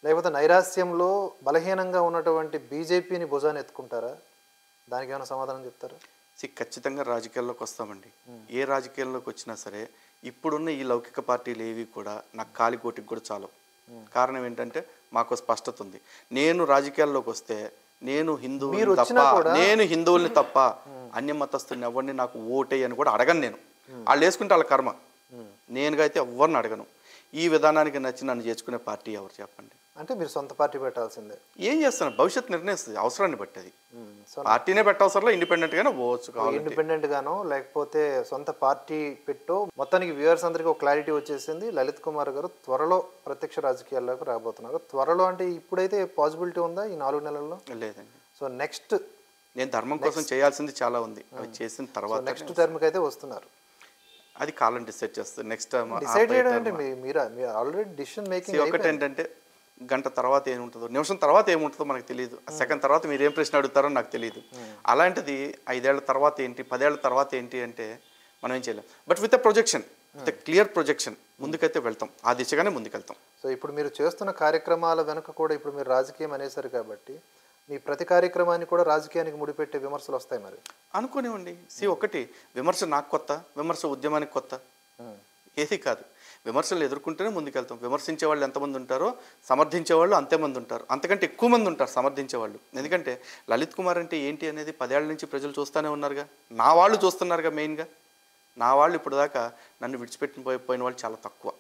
లేకపోతే నైరాస్యంలో బలహీనంగా ఉన్నటువంటి బీజేపీని భుజాన్ని ఎత్తుకుంటారా? దానికి ఏమైనా సమాధానం చెప్తారా? ఖచ్చితంగా రాజకీయాల్లోకి వస్తామండి. ఏ రాజకీయాల్లోకి వచ్చినా సరే ఇప్పుడున్న ఈ లౌకిక పార్టీలు ఏవి కూడా నాకు కాలికోటికి కూడా చాలు. కారణం ఏంటంటే మాకు స్పష్టత ఉంది. నేను రాజకీయాల్లోకి వస్తే నేను హిందువుల్ని తప్ప అన్య మతస్థుల్ని ఎవరిని నాకు ఓటే అని కూడా అడగను. నేను వాళ్ళు వేసుకుంటే వాళ్ళ కర్మ. నేనుగా అయితే ఎవరిని అడగను. ఈ విధానానికి నచ్చి నన్ను చేసుకునే పార్టీ ఎవరు చెప్పండి? అంటే మీరు సొంత పార్టీ పెట్టాల్సిందే. ఏం చేస్తాను, భవిష్యత్తు నిర్ణయిస్తుంది అవసరాన్ని బట్టి. అది పార్టీనే పెట్టవసరం, ఇండిపెండెంట్ గానే పోవచ్చు. ఇండిపెండెంట్ గానో లేకపోతే సొంత పార్టీ పెట్టో. మొత్తానికి వ్యూవర్స్ అందరికీ ఒక క్లారిటీ వచ్చేసింది. లలిత్ కుమార్ గారు త్వరలో ప్రత్యక్ష రాజకీయాల్లోకి రాబోతున్నారు. త్వరలో అంటే ఇప్పుడైతే పాసిబిలిటీ ఉందా ఈ 4 నెలల్లో? లేదండి. సో నెక్స్ట్ నేను ధర్మం కోసం చేయాల్సింది చాలా ఉంది. అవి చేసిన తర్వాత నెక్స్ట్ టర్మ్కి అయితే వస్తున్నారు. అది కాలం డిసైడ్ చేస్తుంది. నెక్స్ట్ డిసైడ్ చేయడం అంటే మీరు ఆల్రెడీ డిసిషన్ మేకింగ్. ఒకటి ఏంటంటే గంట తర్వాత ఏముంటుందో, నిమిషం తర్వాత ఏముంటుందో మనకు తెలియదు. సెకండ్ తర్వాత మీరు ఏం ప్రశ్న అడుగుతారో నాకు తెలియదు. అలాంటిది 5 ఏళ్ల తర్వాత ఏంటి, 10 ఏళ్ల తర్వాత ఏంటి అంటే మనం ఏం చేయలేం. But with a projection, with a clear projection ముందుకైతే వెళ్తాం. ఆ దిశగానే ముందుకెళ్తాం. సో ఇప్పుడు మీరు చేస్తున్న కార్యక్రమాల వెనుక కూడా ఇప్పుడు మీరు రాజకీయం అనేసారు కాబట్టి మీ ప్రతి కార్యక్రమాన్ని కూడా రాజకీయానికి ముడిపెట్టే విమర్శలు వస్తాయి. మరి అనుకోనివ్వండి. ఒకటి విమర్శ నాకు కొత్త, విమర్శ ఉద్యమానికి కొత్త ఏది కాదు. విమర్శలు ఎదుర్కొంటూనే ముందుకెళ్తాం. విమర్శించే వాళ్ళు ఎంతమంది ఉంటారో సమర్థించే వాళ్ళు అంతేమంది ఉంటారు. అంతకంటే ఎక్కువ మంది ఉంటారు సమర్థించే వాళ్ళు. ఎందుకంటే లలిత్ కుమార్ అంటే ఏంటి అనేది 10 ఏళ్ల నుంచి ప్రజలు చూస్తూనే ఉన్నారుగా. నా వాళ్ళు చూస్తున్నారుగా. మెయిన్గా నా వాళ్ళు ఇప్పుడు దాకా నన్ను విడిచిపెట్టిపోయిన వాళ్ళు చాలా తక్కువ.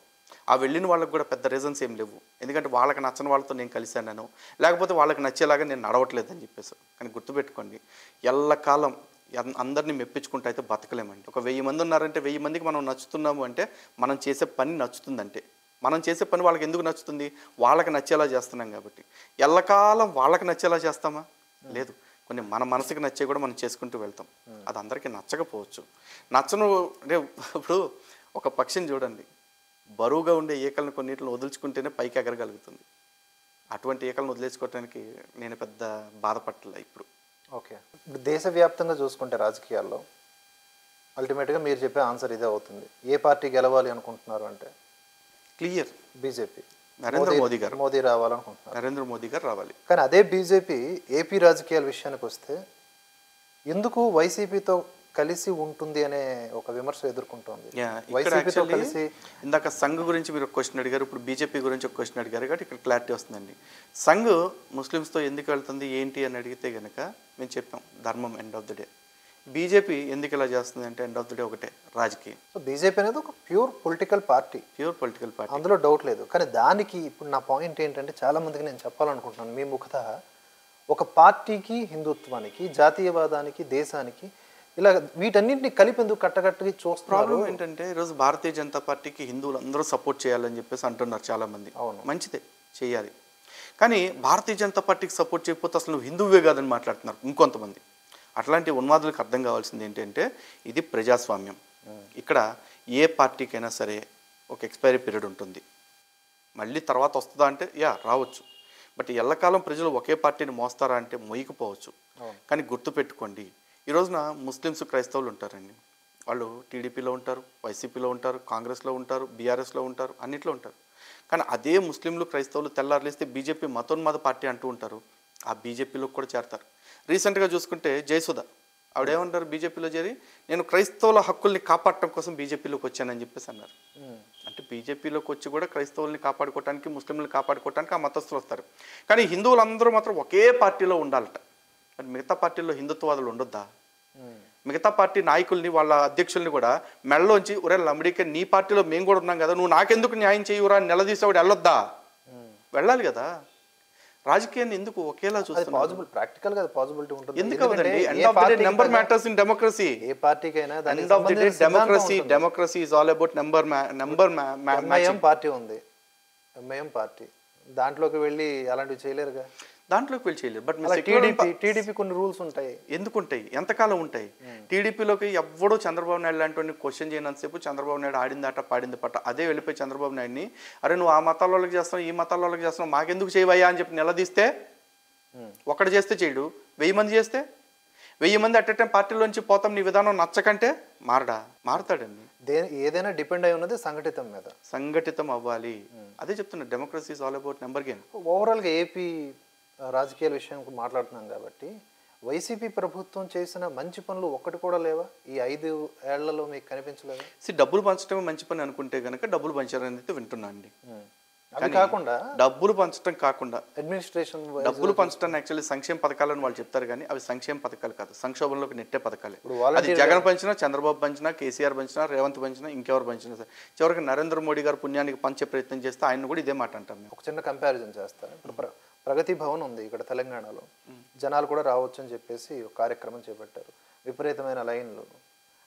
ఆ వెళ్ళిన వాళ్ళకి కూడా పెద్ద రీజన్స్ ఏం లేవు. ఎందుకంటే వాళ్ళకి నచ్చని వాళ్ళతో నేను కలిశాను, లేకపోతే వాళ్ళకి నచ్చేలాగా నేను నడవట్లేదని చెప్పేసి. కానీ గుర్తుపెట్టుకోండి, ఎల్లకాలం అందరినీ మెప్పించుకుంటూ అయితే బతకలేమండి. ఒక 1000 మంది ఉన్నారంటే 1000 మందికి మనం నచ్చుతున్నాము అంటే మనం చేసే పని నచ్చుతుందంటే. మనం చేసే పని వాళ్ళకి ఎందుకు నచ్చుతుంది? వాళ్ళకి నచ్చేలా చేస్తున్నాం కాబట్టి. ఎల్లకాలం వాళ్ళకి నచ్చేలా చేస్తామా? లేదు. కొన్ని మన మనసుకి నచ్చే కూడా మనం చేసుకుంటూ వెళ్తాం. అది అందరికీ నచ్చకపోవచ్చు. నచ్చను అంటే ఇప్పుడు ఒక పక్షిని చూడండి, బరువుగా ఉండే ఈకలను కొన్నిటిని వదులుచుకుంటేనే పైకి ఎగరగలుగుతుంది. అటువంటి ఈకలను వదిలేసుకోవడానికి నేను పెద్ద బాధపడలే ఇప్పుడు. ఓకే. ఇప్పుడు దేశవ్యాప్తంగా చూసుకుంటే రాజకీయాల్లో అల్టిమేట్గా మీరు చెప్పే ఆన్సర్ ఇదే అవుతుంది. ఏ పార్టీ గెలవాలి అనుకుంటున్నారు అంటే క్లియర్ బీజేపీ. నరేంద్ర మోదీ గారు. మోదీ రావాలనుకుంటున్నారు. నరేంద్ర మోదీ గారు రావాలి. కానీ అదే బీజేపీ ఏపీ రాజకీయాల విషయానికి వస్తే ఎందుకు వైసీపీతో కలిసి ఉంటుంది అనే ఒక విమర్శ ఎదుర్కొంటోంది. వైసీపీతో కలిసి ఇందాక సంఘ్ గురించి మీరు క్వశ్చన్ అడిగారు, ఇప్పుడు బీజేపీ గురించి ఒక క్వశ్చన్ అడిగారు కాబట్టి ఇక్కడ క్లారిటీ వస్తుందండి. సంఘ్ ముస్లిమ్స్తో ఎందుకు వెళ్తుంది ఏంటి అని అడిగితే కనుక మేము చెప్పాం ధర్మం end of the day. BJP ఎందుకు ఇలా చేస్తుంది అంటే ఎండ్ ఆఫ్ ద డే ఒకటే రాజకీయం. సో బీజేపీ అనేది ఒక ప్యూర్ పొలిటికల్ పార్టీ, అందులో డౌట్ లేదు. కానీ దానికి ఇప్పుడు నా పాయింట్ ఏంటంటే చాలా మందికి నేను చెప్పాలనుకుంటున్నాను మీ ముఖత, ఒక పార్టీకి, హిందుత్వానికి, జాతీయవాదానికి, దేశానికి ఇలా వీటన్నింటినీ కలిపి ఎందుకు కట్టగట్టుగా చూస్తున్నారు? ప్రాబ్లం ఏంటంటే ఈరోజు భారతీయ జనతా పార్టీకి హిందువులు అందరూ సపోర్ట్ చేయాలని చెప్పేసి అంటున్నారు చాలామంది. అవును, మంచిదే, చేయాలి. కానీ భారతీయ జనతా పార్టీకి సపోర్ట్ చేయకపోతే అసలు నువ్వు హిందువే కాదని మాట్లాడుతున్నారు ఇంకొంతమంది. అట్లాంటి ఉన్మాదులకు అర్థం కావాల్సింది ఏంటంటే ఇది ప్రజాస్వామ్యం. ఇక్కడ ఏ పార్టీకైనా సరే ఒక ఎక్స్పైరీ పీరియడ్ ఉంటుంది. మళ్ళీ తర్వాత వస్తుందా అంటే రావచ్చు. బట్ ఎల్లకాలం ప్రజలు ఒకే పార్టీని మోస్తారా అంటే మోయకపోవచ్చు. కానీ గుర్తుపెట్టుకోండి, ఈ రోజున ముస్లిమ్స్, క్రైస్తవులు ఉంటారండి. వాళ్ళు టీడీపీలో ఉంటారు, వైసీపీలో ఉంటారు, కాంగ్రెస్లో ఉంటారు, బీఆర్ఎస్లో ఉంటారు, అన్నిట్లో ఉంటారు. కానీ అదే ముస్లింలు, క్రైస్తవులు తెల్లారులేస్తే బీజేపీ మతోన్మాద పార్టీ అంటూ ఉంటారు. ఆ బీజేపీలో కూడా చేరతారు. రీసెంట్గా చూసుకుంటే జయసుధ ఆవిడేమంటారు, బీజేపీలో చేరి నేను క్రైస్తవుల హక్కుల్ని కాపాడటం కోసం బీజేపీలోకి వచ్చానని చెప్పేసి అన్నారు. అంటే అంటే బీజేపీలోకి వచ్చి కూడా క్రైస్తవుల్ని కాపాడుకోవటానికి ముస్లింలను కాపాడుకోవటానికి ఆ మతస్థులు వస్తారు. కానీ హిందువులందరూ మాత్రం ఒకే పార్టీలో ఉండాలట. మరి మిగతా పార్టీల్లో హిందుత్వవాదులు ఉండొద్దా? మిగతా పార్టీ నాయకుల్ని వాళ్ళ అధ్యక్షుల్ని కూడా మెడలోంచి ఒరే లంబడికే నీ పార్టీలో మేము కూడా ఉన్నాం కదా, నువ్వు నాకెందుకు న్యాయం చేయురా అని నిలదీసేవాడు వెళ్ళొద్దా? వెళ్ళాలి కదా. రాజకీయాన్ని ఎందుకు ఒకేలా చూస్తున్నారు? పాసిబుల్, ప్రాక్టికల్ గా పాసిబిలిటీ ఉంటుంది. ఎందుకు అవ్వదండి? End of the day number matters in democracy. ఏ పార్టీకైనా end of the day democracy is all about number MIM party ఉంది, ఎంఐఎం పార్టీ, దాంట్లోకి వెళ్ళి అలాంటివి చేయలేరుగా. దాంట్లోకి వెళ్ళి చేయలేదు. బట్ టీడీపీ కొన్ని రూల్స్ ఉంటాయి. ఎందుకు ఉంటాయి? ఎంతకాలం ఉంటాయి? టీడీపీలోకి ఎవ్వడూ చంద్రబాబు నాయుడు లాంటి క్వశ్చన్ చేయనంతసేపు చంద్రబాబు నాయుడు ఆడిందాట పాడింది పట్ట. అదే వెళ్ళిపోయి చంద్రబాబు నాయుడిని అరే నువ్వు ఆ మతాల వాళ్ళకి చేస్తున్నావు, ఈ మతాల వాళ్ళకి చేస్తున్నావు, మాకెందుకు చేయవయ్యా అని చెప్పి నిలదీస్తే ఒకటి చేస్తే చేయడు, 1000 మంది చేస్తే 1000 మంది అట్ ఎ టైం పార్టీలోంచి పోతాం నీ విధానం నచ్చకంటే మారతాడండి. ఏదైనా డిపెండ్ అయి ఉన్నది సంఘటితం మీద. సంఘటితం అవ్వాలి. అదే చెప్తున్నా, democracy is all about number game. ఓవరాల్గా ఏపీ రాజకీయాల విషయం మాట్లాడుతున్నాం కాబట్టి వైసీపీ ప్రభుత్వం చేసిన మంచి పనులు ఒక్కటి కూడా లేవా ఈ 5 ఏళ్లలో మీకు కనిపించలేదా? డబ్బులు పంచడమే మంచి పని అనుకుంటే కనుక డబ్బులు పంచారని అయితే వింటున్నా అండి. అది కాకుండా డబ్బులు పంచడం కాకుండా అడ్మినిస్ట్రేషన్ డబ్బులు పంచడం యాక్చువల్లీ సంక్షేమ పథకాలని వాళ్ళు చెప్తారు, కానీ అవి సంక్షేమ పథకాలు కాదు, సంక్షోభంలోకి నెట్టే పథకాలే. అది జగన్ పంచినా, చంద్రబాబు పంచినా, కేసీఆర్ పంచినా, రేవంత్ పంచినా, ఇంకెవరు పంచినా సరే చివరికి నరేంద్ర మోడీ గారు పుణ్యానికి పంచే ప్రయత్నం చేస్తే ఆయన కూడా ఇదే మాట అంటాం. ఒక చిన్న కంపారిజన్ చేస్తాను. ఇప్పుడు ప్రగతి భవన్ ఉంది ఇక్కడ తెలంగాణలో, జనాలు కూడా రావచ్చు అని చెప్పేసి ఒక కార్యక్రమం చేపట్టారు, విపరీతమైన లైన్లు.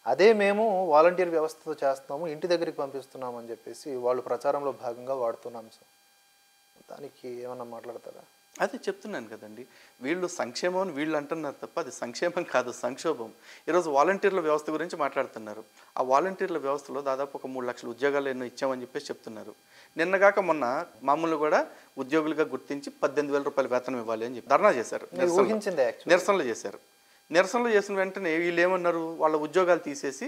అదే మేము వాలంటీర్ వ్యవస్థతో చేస్తున్నాము, ఇంటి దగ్గరికి పంపిస్తున్నాము అని చెప్పేసి వాళ్ళు ప్రచారంలో భాగంగా వాడుతున్నాం. సార్ దానికి ఏమన్నా మాట్లాడతారా? అదే చెప్తున్నాను కదండి, వీళ్ళు సంక్షేమం అని వీళ్ళు అంటున్నారు తప్ప అది సంక్షేమం కాదు, సంక్షోభం. ఈరోజు వాలంటీర్ల వ్యవస్థ గురించి మాట్లాడుతున్నారు. ఆ వాలంటీర్ల వ్యవస్థలో దాదాపు ఒక 3 లక్షల ఉద్యోగాలు ఎన్నో ఇచ్చామని చెప్పేసి చెప్తున్నారు. నిన్నగాక మొన్న మామూలు కూడా ఉద్యోగులుగా గుర్తించి 18,000 రూపాయల వేతనం ఇవ్వాలి అని చెప్పి ధర్నా చేశారు, నిరసనలు చేశారు. నిరసనలు చేసిన వెంటనే వీళ్ళు ఏమన్నారు, వాళ్ళ ఉద్యోగాలు తీసేసి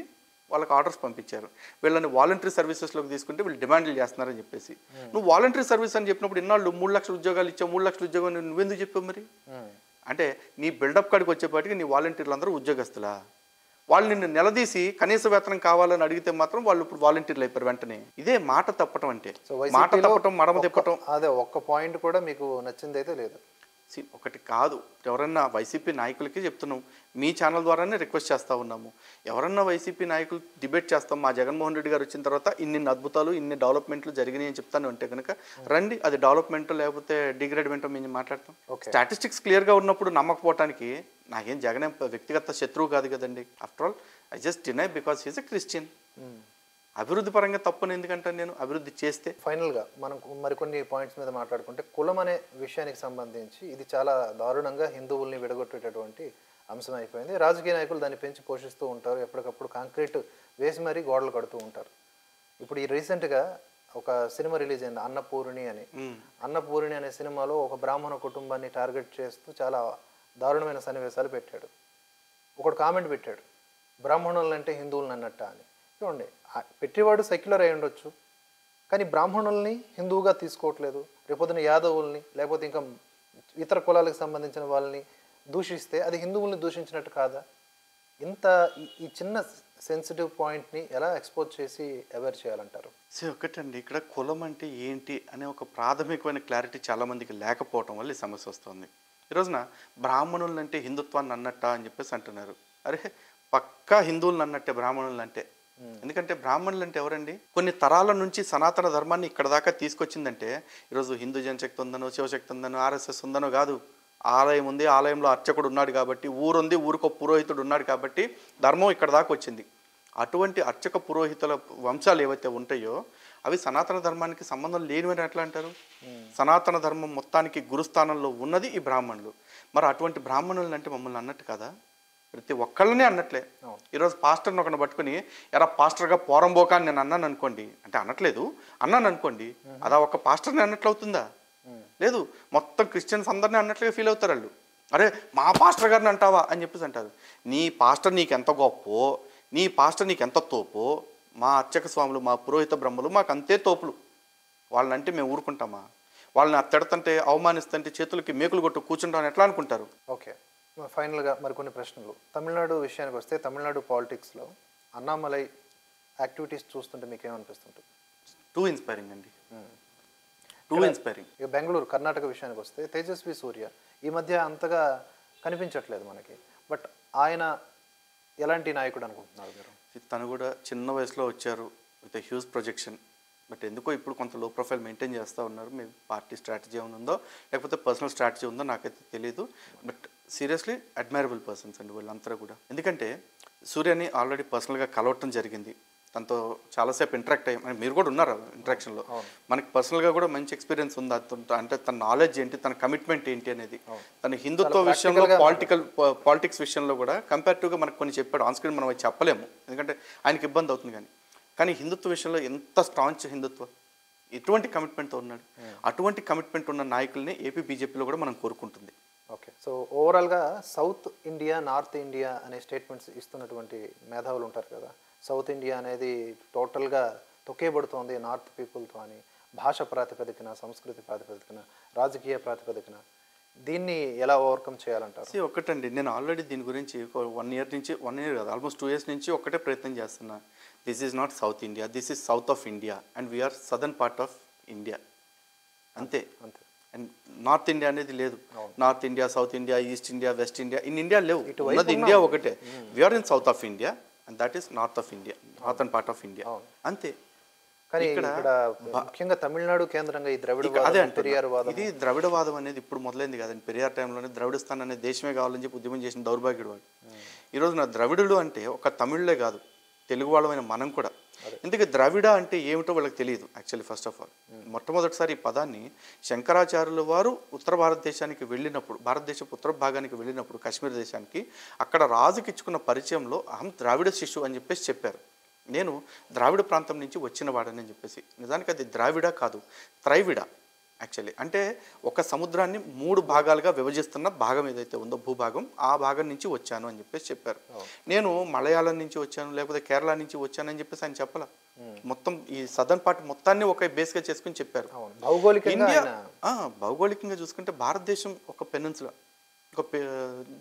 వాళ్ళకి ఆర్డర్స్ పంపించారు, వీళ్ళని వాలంటరీ సర్వీసెస్లోకి తీసుకుంటే వీళ్ళు డిమాండ్లు చేస్తున్నారని చెప్పేసి. నువ్వు వాలంటరీ సర్వీస్ అని చెప్పినప్పుడు ఇన్నాళ్ళు 3 లక్షల ఉద్యోగాలు ఇచ్చావు, 3 లక్షల ఉద్యోగం నువ్వెందుకు చెప్పావు మరి? అంటే నీ బిల్డప్ కాడికి వచ్చేపాటికి నీ వాలంటీర్లు అందరూ ఉద్యోగస్తులా? వాళ్ళు నిన్ను నిలదీసి కనీస వేతనం కావాలని అడిగితే మాత్రం వాళ్ళు ఇప్పుడు వాలంటీర్లు అయిపోయారు వెంటనే. ఇదే మాట తప్పటం అంటే, మాట తప్పటం, మడమ తిప్పటం. అదే ఒక్క పాయింట్ కూడా మీకు నచ్చింది అయితే లేదు. ఒకటి కాదు, ఎవరన్నా వైసీపీ నాయకులకి చెప్తున్నాం, మీ ఛానల్ ద్వారానే రిక్వెస్ట్ చేస్తూ ఉన్నాము, ఎవరన్నా వైసీపీ నాయకులు డిబేట్ చేస్తాం, మా జగన్మోహన్ రెడ్డి గారు వచ్చిన తర్వాత ఇన్ని అద్భుతాలు ఇన్ని డెవలప్మెంట్లు జరిగినాయి అని చెప్తాను అంటే కనుక రండి, అది డెవలప్మెంట్ లేకపోతే డిగ్రేడ్మెంట్ మేము మాట్లాడతాం. స్టాటిస్టిక్స్ క్లియర్గా ఉన్నప్పుడు నమ్మకపోవటానికి నాకేం జగన్ వ్యక్తిగత శత్రువు కాదు కదండి. After all I just deny because he's a Christian. అభివృద్ధి పరంగా తప్పని ఎందుకంటే నేను అభివృద్ధి చేస్తే. ఫైనల్గా మనం మరికొన్ని పాయింట్స్ మీద మాట్లాడుకుంటే, కులం అనే విషయానికి సంబంధించి ఇది చాలా దారుణంగా హిందువుల్ని విడగొట్టేటటువంటి అంశం అయిపోయింది. రాజకీయ నాయకులు దాన్ని పెంచి పోషిస్తూ ఉంటారు, ఎప్పటికప్పుడు కాంక్రీట్ వేసి మరీ గోడలు కడుతూ ఉంటారు. ఇప్పుడు ఈ రీసెంట్గా ఒక సినిమా రిలీజ్ అయింది అన్నపూర్ణి అని. అన్నపూర్ణి అనే సినిమాలో ఒక బ్రాహ్మణ కుటుంబాన్ని టార్గెట్ చేస్తూ చాలా దారుణమైన సన్నివేశాలు పెట్టాడు. ఒకడు కామెంట్ పెట్టాడు, బ్రాహ్మణులు అంటే హిందువులను అన్నట్ట అని. చూడండి, పెట్టేవాడు సెక్యులర్ అయి ఉండొచ్చు, కానీ బ్రాహ్మణుల్ని హిందువుగా తీసుకోవట్లేదు. రేపొద్దున యాదవుల్ని లేకపోతే ఇంకా ఇతర కులాలకు సంబంధించిన వాళ్ళని దూషిస్తే అది హిందువుల్ని దూషించినట్టు కాదా? ఇంత ఈ చిన్న సెన్సిటివ్ పాయింట్ని ఎలా ఎక్స్పోజ్ చేసి అవేర్ చేయాలంటారు? ఒకటండి, ఇక్కడ కులం అంటే ఏంటి అనే ఒక ప్రాథమికమైన క్లారిటీ చాలామందికి లేకపోవటం వల్ల ఈ సమస్య వస్తుంది. ఈ రోజున బ్రాహ్మణులు అంటే హిందుత్వాన్ని అన్నట్ట అని చెప్పేసి అంటున్నారు. అరే పక్కా హిందువులను అన్నట్టే బ్రాహ్మణులు అంటే. ఎందుకంటే బ్రాహ్మణులు అంటే ఎవరండి? కొన్ని తరాల నుంచి సనాతన ధర్మాన్ని ఇక్కడ దాకా తీసుకొచ్చిందంటే ఈరోజు హిందూ జనశక్తి ఉందనో, శివశక్తి ఉందనో, ఆర్ఎస్ఎస్ ఉందనో కాదు. ఆలయం ఉంది, ఆలయంలో అర్చకుడు ఉన్నాడు కాబట్టి, ఊరుంది, ఊరికో పురోహితుడు ఉన్నాడు కాబట్టి ధర్మం ఇక్కడ దాకా వచ్చింది. అటువంటి అర్చక పురోహితుల వంశాలు ఏవైతే ఉంటాయో అవి సనాతన ధర్మానికి సంబంధం లేనివని ఎట్లా అంటారు? సనాతన ధర్మం మొత్తానికి గురుస్థానంలో ఉన్నది ఈ బ్రాహ్మణులు. మరి అటువంటి బ్రాహ్మణులు అంటే మమ్మల్ని అన్నట్టు కదా, ప్రతి ఒక్కళ్ళనే అన్నట్లే. ఈరోజు పాస్టర్ని ఒకరిని పట్టుకుని ఎరా పాస్టర్గా పోరంబోకా అని నేను అన్నాను అనుకోండి, అంటే అనట్లేదు, అన్నాను అనుకోండి, అదా ఒక పాస్టర్ని అన్నట్లు అవుతుందా? లేదు, మొత్తం క్రిస్టియన్స్ అందరినీ అన్నట్లుగా ఫీల్ అవుతారు వాళ్ళు. అరే మా పాస్టర్ గారిని అంటావా అని చెప్పేసి అంటారు. నీ పాస్టర్ నీకు ఎంత గొప్పో, నీ పాస్టర్ నీకు ఎంత తోపో, మా అర్చక స్వాములు, మా పురోహిత బ్రహ్మలు మాకు అంతే తోపులు. వాళ్ళనంటే మేము ఊరుకుంటామా? వాళ్ళని తిడతంటే, అవమానిస్తుంటే చేతులకి మేకులు కొట్టు కూర్చుంటామని ఎట్లా అనుకుంటారు? ఓకే, ఫైనల్గా మరికొన్ని ప్రశ్నలు. తమిళనాడు విషయానికి వస్తే, తమిళనాడు పాలిటిక్స్లో అన్నామలై యాక్టివిటీస్ చూస్తుంటే మీకు ఏమనిపిస్తుంటుంది? టూ ఇన్స్పైరింగ్ అండి, టూ ఇన్స్పైరింగ్. ఇక బెంగళూరు కర్ణాటక విషయానికి వస్తే తేజస్వి సూర్య ఈ మధ్య అంతగా కనిపించట్లేదు మనకి. బట్ ఆయన ఎలాంటి నాయకుడు అనుకుంటున్నారు మీరు? తను కూడా చిన్న వయసులో వచ్చారు విత్ హ్యూజ్ ప్రొజెక్షన్. బట్ ఎందుకో ఇప్పుడు కొంత లో ప్రొఫైల్ మెయింటైన్ చేస్తూ ఉన్నారు. మేబీ పార్టీ స్ట్రాటజీ ఏమైనా ఉందో లేకపోతే పర్సనల్ స్ట్రాటజీ ఉందో నాకైతే తెలియదు. బట్ సీరియస్లీ అడ్మైరబుల్ పర్సన్స్ అండి వీళ్ళంతా కూడా. ఎందుకంటే సూర్యని ఆల్రెడీ పర్సనల్గా కలవటం జరిగింది, తనతో చాలాసేపు ఇంటరాక్ట్ అయ్యి, మీరు కూడా ఉన్నారు ఇంటరాక్షన్లో. మనకి పర్సనల్గా కూడా మంచి ఎక్స్పీరియన్స్ ఉంది అతనితో. అంటే తన నాలెడ్జ్ ఏంటి, తన కమిట్మెంట్ ఏంటి అనేది. తన హిందుత్వ విషయంలో, పాలిటిక్స్ విషయంలో కూడా కంపేరిటివ్గా మనకు కొన్ని చెప్పాడు. ఆన్ స్క్రీన్ మనం అది చెప్పలేము ఎందుకంటే ఆయనకి ఇబ్బంది అవుతుంది. కానీ హిందుత్వ విషయంలో ఎంత స్ట్రాంగ్ హిందుత్వ, ఎటువంటి కమిట్మెంట్తో ఉన్నాడు. అటువంటి కమిట్మెంట్ ఉన్న నాయకుల్ని ఏపీ బీజేపీలో కూడా మనం కోరుకుంటుంది. ఓకే, సో ఓవరాల్గా సౌత్ ఇండియా, నార్త్ ఇండియా అనే స్టేట్మెంట్స్ ఇస్తున్నటువంటి మేధావులు ఉంటారు కదా, సౌత్ ఇండియా అనేది టోటల్గా తొక్కేబడుతోంది నార్త్ పీపుల్తో అని, భాష ప్రాతిపదికన, సంస్కృతి ప్రాతిపదికన, రాజకీయ ప్రాతిపదికన, దీన్ని ఎలా ఓవర్కమ్ చేయాలంటారు? ఒకటండి, నేను ఆల్రెడీ దీని గురించి 1 ఇయర్ నుంచి, 1 ఇయర్ కాదు ఆల్మోస్ట్ 2 ఇయర్స్ నుంచి ఒకటే ప్రయత్నం చేస్తున్నా. This is not south India, this is south of India and we're southern part of India. అంతే. అండ్ నార్త్ ఇండియా అనేది లేదు. North India, south India, east India, west India, in India లేవు. ఉన్నది India ఒకటే. We're in south of India and that is north of India, northern part of India, అంతే. కానీ ఇక్కడ ముఖ్యంగా తమిళనాడు కేంద్రంగా ఈ ఇది ద్రవిడవాదం అనేది ఇప్పుడు మొదలైంది కదండి. పెరియార్ టైంలోనే ద్రవిడస్థాన్ అనే దేశమే కావాలని చెప్పి ఉద్యమం చేసిన దౌర్భాగ్యుడు వాడు. ఈరోజు నా ద్రవిడుడు అంటే ఒక తమిళ్లే కాదు, తెలుగు వాళ్ళమైన మనం కూడా. ఎందుకంటే ద్రవిడ అంటే ఏమిటో వాళ్ళకి తెలియదు యాక్చువల్లీ. ఫస్ట్ ఆఫ్ ఆల్ మొట్టమొదటిసారి ఈ పదాన్ని శంకరాచార్యుల వారు ఉత్తర భారతదేశానికి వెళ్ళినప్పుడు, భారతదేశపు ఉత్తర భాగానికి వెళ్ళినప్పుడు, కాశ్మీర్ దేశానికి, అక్కడ రాజుకి ఇచ్చుకున్న పరిచయంలో అహం ద్రావిడ శిశువు అని చెప్పేసి చెప్పారు. నేను ద్రావిడ ప్రాంతం నుంచి వచ్చిన వాడని చెప్పేసి. నిజానికి అది ద్రావిడ కాదు, త్రైవిడ యాక్చువల్లీ. అంటే ఒక సముద్రాన్ని 3 భాగాలుగా విభజిస్తున్న భాగం ఏదైతే ఉందో, భూభాగం, ఆ భాగం నుంచి వచ్చాను అని చెప్పేసి చెప్పారు. నేను మలయాళం నుంచి వచ్చాను లేకపోతే కేరళ నుంచి వచ్చానని చెప్పేసి ఆయన చెప్పాల. మొత్తం ఈ సదర్న్ పార్ట్ మొత్తాన్ని ఒక బేస్గా చేసుకుని చెప్పారు. ఇండియా భౌగోళికంగా చూసుకుంటే భారతదేశం ఒక పెనిన్సులా, ఒక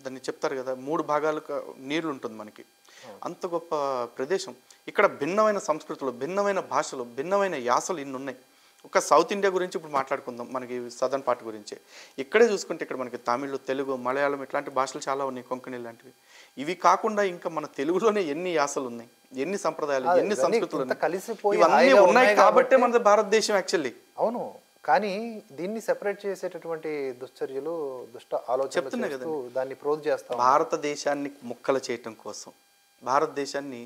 దాన్ని చెప్తారు కదా, 3 భాగాలుగా నీళ్ళు ఉంటుంది మనకి. అంత గొప్ప ప్రదేశం. ఇక్కడ భిన్నమైన సంస్కృతులు, భిన్నమైన భాషలు, భిన్నమైన యాసలు ఇన్ని ఉన్నాయి. ఒక సౌత్ ఇండియా గురించి ఇప్పుడు మాట్లాడుకుందాం, మనకి సదర్న్ పార్ట్ గురించి. ఇక్కడే చూసుకుంటే ఇక్కడ మనకి తమిళ్, తెలుగు, మలయాళం ఇట్లాంటి భాషలు చాలా ఉన్నాయి, కొంకణి లాంటివి. ఇవి కాకుండా ఇంకా మన తెలుగులోనే ఎన్ని యాసలు ఉన్నాయి, ఎన్ని సంప్రదాయాలు, ఎన్ని సంస్కృతులు ఇవన్నీ ఉన్నాయి కాబట్టి మన భారతదేశం యాక్చువల్లీ. అవును, కానీ దీన్ని సెపరేట్ చేసేటటువంటి దుశ్చర్యలు, దుష్ట ఆలోచనలు దాన్ని ప్రోజ్ చేస్తాం. భారతదేశాన్ని ముక్కలు చేయటం కోసం, భారతదేశాన్ని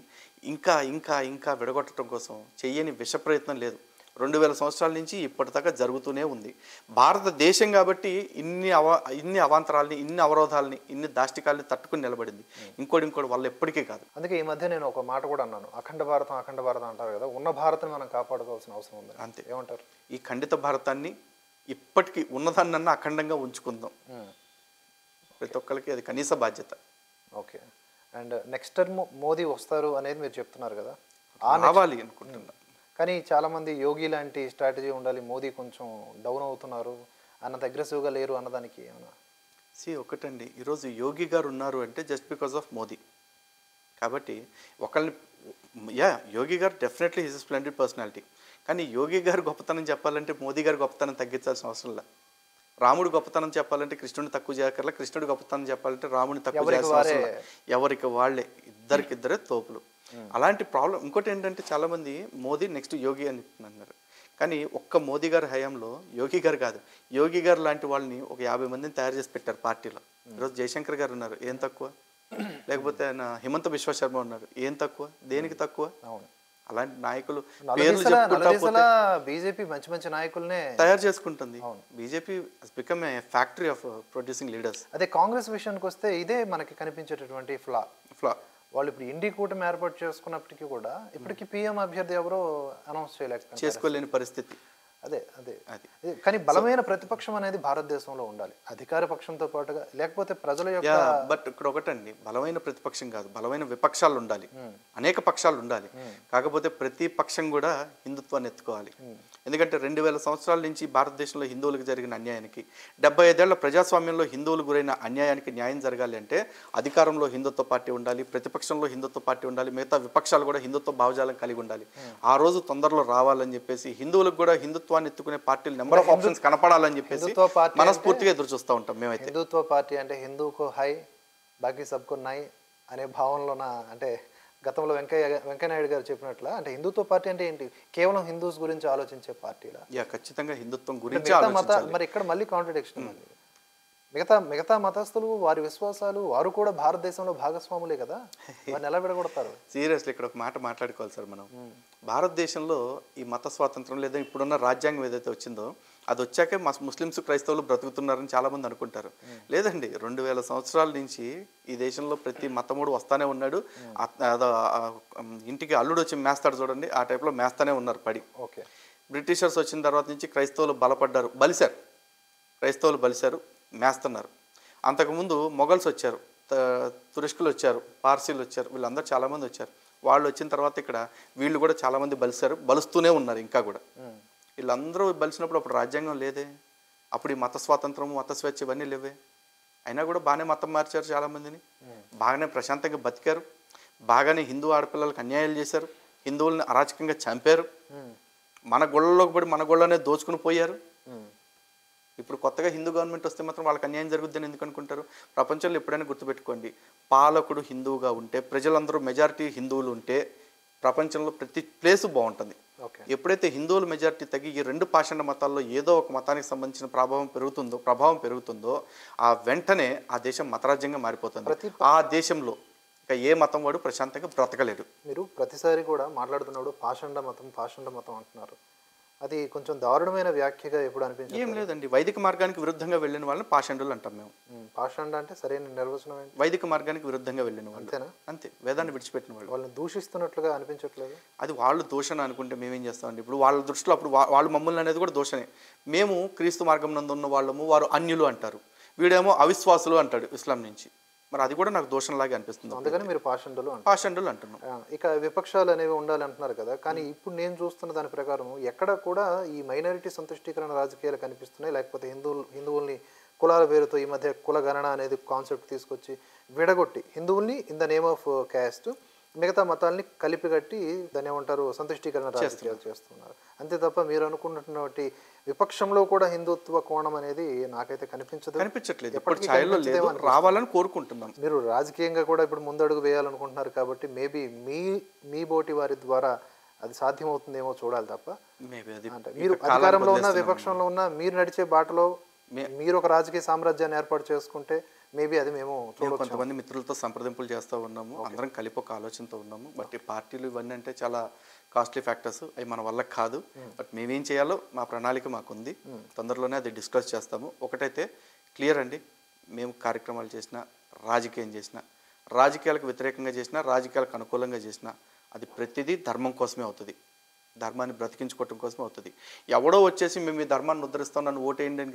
ఇంకా ఇంకా ఇంకా విడగొట్టడం కోసం చెయ్యని విష ప్రయత్నం లేదు. 2000 సంవత్సరాల నుంచి ఇప్పటిదాకా జరుగుతూనే ఉంది. భారతదేశం కాబట్టి ఇన్ని అవాంతరాలని, ఇన్ని అవరోధాలని, ఇన్ని దాష్టికాలని తట్టుకుని నిలబడింది. ఇంకోటి వల్ల ఎప్పటికీ కాదు. అందుకే ఈ మధ్య నేను ఒక మాట కూడా అన్నాను, అఖండ భారతం అంటారు కదా, ఉన్న భారతం మనం కాపాడుకోవాల్సిన అవసరం ఉంది. అంతే. ఏమంటారు? ఈ ఖండిత భారతాన్ని ఇప్పటికీ ఉన్నదాన్నన్నా అఖండంగా ఉంచుకుందాం. ప్రతి ఒక్కరికి అది కనీస బాధ్యత. Okay. And next term Modi వస్తారు అనేది మీరు చెప్తున్నారు కదా, రావాలి అనుకుంటున్నా. కానీ చాలామంది యోగి లాంటి స్ట్రాటజీ ఉండాలి, మోదీ కొంచెం డౌన్ అవుతున్నారు, అన్నంత అగ్రెసివ్గా లేరు అన్నదానికి ఏమన్నా? ఒకటండి, ఈరోజు యోగి గారు ఉన్నారు అంటే జస్ట్ బికాస్ ఆఫ్ మోదీ. కాబట్టి ఒకళ్ళని యోగి గారు డెఫినెట్లీ ఈజ్ స్ప్లెండెడ్ పర్సనాలిటీ. కానీ యోగి గారు గొప్పతనం చెప్పాలంటే మోదీ గారు గొప్పతనం తగ్గించాల్సిన అవసరం లేదు. రాముడు గొప్పతనం చెప్పాలంటే కృష్ణుడిని తక్కువ చేయక్కర్లా, కృష్ణుడి గొప్పతనం చెప్పాలంటే రాముడిని తక్కువ చేయాల్సిన అవసరం లేదు. ఎవరికి వాళ్ళే, ఇద్దరికిద్దరే తోపులు. అలాంటి ప్రాబ్లం. ఇంకోటి ఏంటంటే చాలామంది మోదీ నెక్స్ట్ యోగి అని అన్నారు. కానీ ఒక్క మోదీ గారి హయాంలో యోగి గారు కాదు, యోగి గారు లాంటి వాళ్ళని ఒక 50 మందిని తయారు చేసి పెట్టారు పార్టీలో. ఈరోజు జయశంకర్ గారు ఉన్నారు, ఏం తక్కువ? లేకపోతే ఆయన హిమంత బిశ్వ శర్మ ఉన్నారు, ఏం తక్కువ? దేనికి తక్కువ? అలాంటి నాయకులు బీజేపీ మంచి మంచి నాయకులనే తయారు చేసుకుంటుంది. BJP become a factory of producing leaders. అదే కాంగ్రెస్ విషయానికి వస్తే ఇదే మనకి కనిపించేటటువంటి ఫ్లా. వాళ్ళు ఇప్పుడు ఇండి కూటమి ఏర్పాటు చేసుకున్నప్పటికీ కూడా ఇప్పటికీ పీఎం అభ్యర్థి ఎవరో అనౌన్స్ చేసుకోలేని పరిస్థితి. అదే అదే అది. కానీ బలమైన ప్రతిపక్షం అనేది భారతదేశంలో ఉండాలి అధికార పక్షంతో పాటుగా, లేకపోతే ప్రజల యొక్క బట్ ఇక్కడ ఒకటండి, బలమైన ప్రతిపక్షం కాదు, బలమైన విపక్షాలు ఉండాలి, అనేక పక్షాలు ఉండాలి. కాకపోతే ప్రతి పక్షం కూడా హిందుత్వాన్ని ఎత్తుకోవాలి. ఎందుకంటే 2000 సంవత్సరాల నుంచి భారతదేశంలో హిందువులకు జరిగిన అన్యాయానికి, 75 ఏళ్ల ప్రజాస్వామ్యంలో హిందువులు గురైన అన్యాయానికి న్యాయం జరగాలి అంటే అధికారంలో హిందుత్వ పార్టీ ఉండాలి, ప్రతిపక్షంలో హిందుత్వ పార్టీ ఉండాలి, మిగతా విపక్షాలు కూడా హిందుత్వ భావజాలం కలిగి ఉండాలి. ఆ రోజు తొందరలో రావాలని చెప్పేసి, హిందువులకు కూడా హిందుత్వాన్ని ఎత్తుకునే పార్టీలు నెంబర్ ఆఫ్ ఆప్షన్స్ కనపడాలని చెప్పేసి మనస్ఫూర్తిగా ఎదురు చూస్తూ ఉంటాం మేమైతే. హిందుత్వ పార్టీ అంటే హిందూకో హై బాకీ సబ్కో నై అనే భావనలోన, అంటే గతంలో వెంకయ్యనాయుడు గారు చెప్పినట్ల, అంటే హిందుత్వ పార్టీ అంటే ఏంటి, కేవలం హిందూస్ గురించి ఆలోచించే పార్టీలా? ఖచ్చితంగా హిందుత్వం గురించి మరి ఇక్కడ మళ్ళీ కాంట్రడిక్షన్ ఉంది. మిగతా మతస్థులు వారి విశ్వాసాలు, వారు కూడా భారతదేశంలో భాగస్వాములే కదా, వారిని ఎలా విడగొడతారు? సీరియస్లీ ఇక్కడ ఒక మాట మాట్లాడుకోవాలి సార్ మనం. భారతదేశంలో ఈ మత స్వాతంత్రం లేదా ఇప్పుడున్న రాజ్యాంగం ఏదైతే వచ్చిందో అది వచ్చాకే ముస్లిమ్స్ క్రైస్తవులు బ్రతుకుతున్నారని చాలామంది అనుకుంటారు. లేదండి, 2000 సంవత్సరాల నుంచి ఈ దేశంలో ప్రతి మతముడు వస్తానే ఉన్నాడు. ఇంటికి అల్లుడు వచ్చి మేస్తాడు చూడండి, ఆ టైప్లో మేస్తానే ఉన్నారు పడి. ఓకే, బ్రిటిషర్స్ వచ్చిన తర్వాత నుంచి క్రైస్తవులు బలపడ్డారు, బలిశారు, క్రైస్తవులు బలిశారు, మేస్తున్నారు. అంతకుముందు మొఘల్స్ వచ్చారు, తురష్కులు వచ్చారు, పార్సీలు వచ్చారు, వీళ్ళందరూ చాలామంది వచ్చారు. వాళ్ళు వచ్చిన తర్వాత ఇక్కడ వీళ్ళు కూడా చాలామంది బలిశారు, బలుస్తూనే ఉన్నారు ఇంకా కూడా. వీళ్ళందరూ బలిసినప్పుడు అప్పుడు రాజ్యాంగం లేదే, అప్పుడు ఈ మత స్వాతంత్రం, మత స్వేచ్ఛ ఇవన్నీ లేవే. అయినా కూడా బాగానే మతం మార్చారు, చాలామందిని బాగానే ప్రశాంతంగా బతికారు, బాగానే హిందూ ఆడపిల్లలకు అన్యాయాలు చేశారు, హిందువుల్ని అరాచకంగా చంపారు, మన గొళ్ళలోకి పడి మన గొళ్ళనే దోచుకుని పోయారు. ఇప్పుడు కొత్తగా హిందూ గవర్నమెంట్ వస్తే మాత్రం వాళ్ళకి అన్యాయం జరుగుద్దని ఎందుకు అనుకుంటారు? ప్రపంచంలో ఎప్పుడైనా గుర్తుపెట్టుకోండి, పాలకుడు హిందువుగా ఉంటే, ప్రజలందరూ మెజారిటీ హిందువులు ఉంటే ప్రపంచంలో ప్రతి ప్లేసు బాగుంటుంది. ఎప్పుడైతే హిందువుల మెజారిటీ తగ్గి ఈ రెండు పాషండ మతాల్లో ఏదో ఒక మతానికి సంబంధించిన ప్రభావం పెరుగుతుందో ఆ వెంటనే ఆ దేశం మతరాజ్యంగా మారిపోతుంది. ఆ దేశంలో ఇంకా ఏ మతం వాడు ప్రశాంతంగా బ్రతకలేడు. మీరు ప్రతిసారి కూడా మాట్లాడుతున్నాడు పాషండ మతం అంటున్నారు, అది కొంచెం దారుణమైన వ్యాఖ్యగా ఎప్పుడు అనిపించింది? ఏం లేదండి, వైదిక మార్గానికి విరుద్ధంగా వెళ్ళిన వాళ్ళని పాషండులు అంటాం మేము. పాషండ అంటే సరైన నిర్వచనం ఏంటి? వైదిక మార్గానికి విరుద్ధంగా వెళ్ళిన వాళ్ళు, అంతేనా? అంతే, వేదాన్ని విడిచిపెట్టిన వాళ్ళు. వాళ్ళని దూషిస్తున్నట్లుగా అనిపించట్లేదు? అది వాళ్ళు దోషణ అనుకుంటే మేమేం చేస్తామండి? ఇప్పుడు వాళ్ళ దృష్టిలో అప్పుడు వాళ్ళు మమ్మల్ని అనేది కూడా దోషనే. మేము క్రీస్తు మార్గం నందు ఉన్న వాళ్ళము, వారు అన్యులు అంటారు, వీడేమో అవిశ్వాసులు అంటాడు ఇస్లాం నుంచి. మరి అది కూడా నాకు దోషంలాగే అనిపిస్తుంది. అందుకని మీరు పాషండులు అంటున్నాం. ఇక విపక్షాలు అనేవి ఉండాలి అంటున్నారు కదా, కానీ ఇప్పుడు నేను చూస్తున్న దాని ప్రకారం ఎక్కడ కూడా ఈ మైనారిటీ సంతుష్టీకరణ రాజకీయాలు కనిపిస్తున్నాయి. లేకపోతే హిందువుల్ని కులాల పేరుతో ఈ మధ్య కుల గణన అనేది కాన్సెప్ట్ తీసుకొచ్చి విడగొట్టి హిందువుల్ని in the name of caste మిగతా మతాల్ని కలిపిగట్టి దాన్ని ఏమంటారు సంతుష్టీకరణ రాజకీయాలు చేస్తున్నారు. అంతే తప్ప మీరు అనుకున్నటువంటి విపక్షంలో కూడా హిందుత్వ కోణం అనేది నాకైతే కనిపించట్లేదు. రావాలని కోరుకుంటున్నాం. మీరు రాజకీయంగా కూడా ఇప్పుడు ముందడుగు వేయాలనుకుంటున్నారు కాబట్టి మేబీ మీ బోటి వారి ద్వారా అది సాధ్యమవుతుందేమో చూడాలి తప్ప, అంటే మీరు అధికారంలో ఉన్న విపక్షంలో ఉన్న మీరు నడిచే బాటలో మీరు ఒక రాజకీయ సామ్రాజ్యాన్ని ఏర్పాటు చేసుకుంటే మేబీ అది మేము కొంతమంది మిత్రులతో సంప్రదింపులు చేస్తూ ఉన్నాము, అందరం కలిపి ఒక ఆలోచనతో ఉన్నాము. బట్ ఈ పార్టీలు ఇవన్నీ అంటే చాలా కాస్ట్లీ ఫ్యాక్టర్స్, అవి మన వల్ల కాదు. బట్ మేమేం చేయాలో మా ప్రణాళిక మాకుంది, తొందరలోనే అది డిస్కస్ చేస్తాము. ఒకటైతే క్లియర్ అండి, మేము కార్యక్రమాలు చేసినా, రాజకీయం చేసినా, రాజకీయాలకు వ్యతిరేకంగా చేసినా, రాజకీయాలకు అనుకూలంగా చేసినా అది ప్రతిదీ ధర్మం కోసమే అవుతుంది, ధర్మాన్ని బ్రతికించుకోవటం కోసమే అవుతుంది. ఎవడో వచ్చేసి మేము ఈ ధర్మాన్ని ఉద్ధరిస్తాం, నన్ను ఓటేయండి అని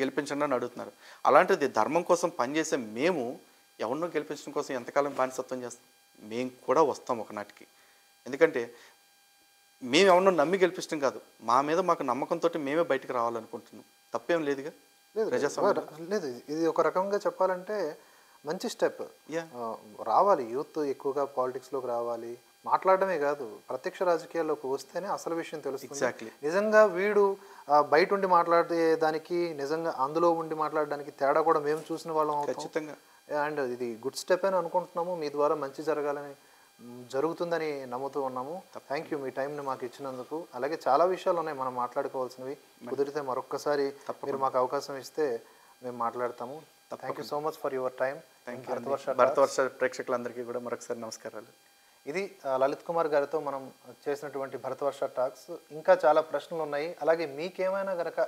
గెలిపించండి అని అడుగుతున్నారు. అలాంటిది ధర్మం కోసం పనిచేసే మేము ఎవరినో గెలిపించడం కోసం ఎంతకాలం బానిసత్వం చేస్తాం? మేము కూడా వస్తాం ఒకనాటికి. ఎందుకంటే మేము ఎవరినో నమ్మి గెలిపించడం కాదు, మా మీద మాకు నమ్మకంతో మేమే బయటకు రావాలనుకుంటున్నాం. తప్పేం లేదుగా, లేదు. ఇది ఒక రకంగా చెప్పాలంటే మంచి స్టెప్. రావాలి యూత్ ఎక్కువగా పాలిటిక్స్లోకి రావాలి, మాట్లాడడమే కాదు ప్రత్యక్ష రాజకీయాల్లోకి వస్తేనే అసలు విషయం తెలుస్తుంది. నిజంగా వీడు బయట ఉండి మాట్లాడే దానికి నిజంగా అందులో ఉండి మాట్లాడడానికి తేడా కూడా మేము చూసిన వాళ్ళం ఖచ్చితంగా. అండ్ ఇది గుడ్ స్టెప్ అని అనుకుంటున్నాము, మీ ద్వారా మంచి జరుగుతుందని నమ్ముతూ ఉన్నాము. థ్యాంక్ యూ మీ టైంని మాకు ఇచ్చినందుకు. అలాగే చాలా విషయాలు ఉన్నాయి మనం మాట్లాడుకోవాల్సినవి, కుదిరితే మరొక్కసారి మీరు మాకు అవకాశం ఇస్తే మేము మాట్లాడతాము. Thank you so much for your time. Bharatavarsha ప్రేక్షకులందరికీ కూడా మరొకసారి నమస్కారాలు. ఇది లలిత్ కుమార్ గారితో మనం చేసినటువంటి భరతవర్ష టాక్స్. ఇంకా చాలా ప్రశ్నలు ఉన్నాయి. అలాగే మీకేమైనా కనుక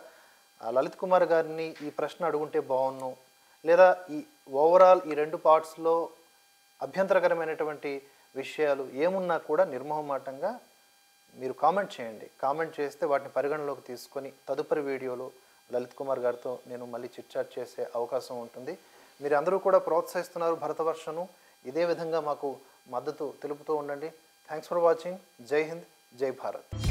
లలిత్ కుమార్ గారిని ఈ ప్రశ్న అడుగుంటే బాగున్ను, లేదా ఈ ఓవరాల్ ఈ రెండు పార్ట్స్లో అభ్యంతరకరమైనటువంటి విషయాలు ఏమున్నా కూడా నిర్మోహమాటంగా మీరు కామెంట్ చేయండి. కామెంట్ చేస్తే వాటిని పరిగణలోకి తీసుకొని తదుపరి వీడియోలో లలిత్ కుమార్ గారితో నేను మళ్ళీ చిట్చాట్ చేసే అవకాశం ఉంటుంది. మీరు అందరూ కూడా ప్రోత్సహిస్తున్నారు భరతవర్షను. ఇదే విధంగా మాకు మద్దతు తెలుపుతూ ఉండండి. Thanks for watching. జై హింద్, జై భారత్.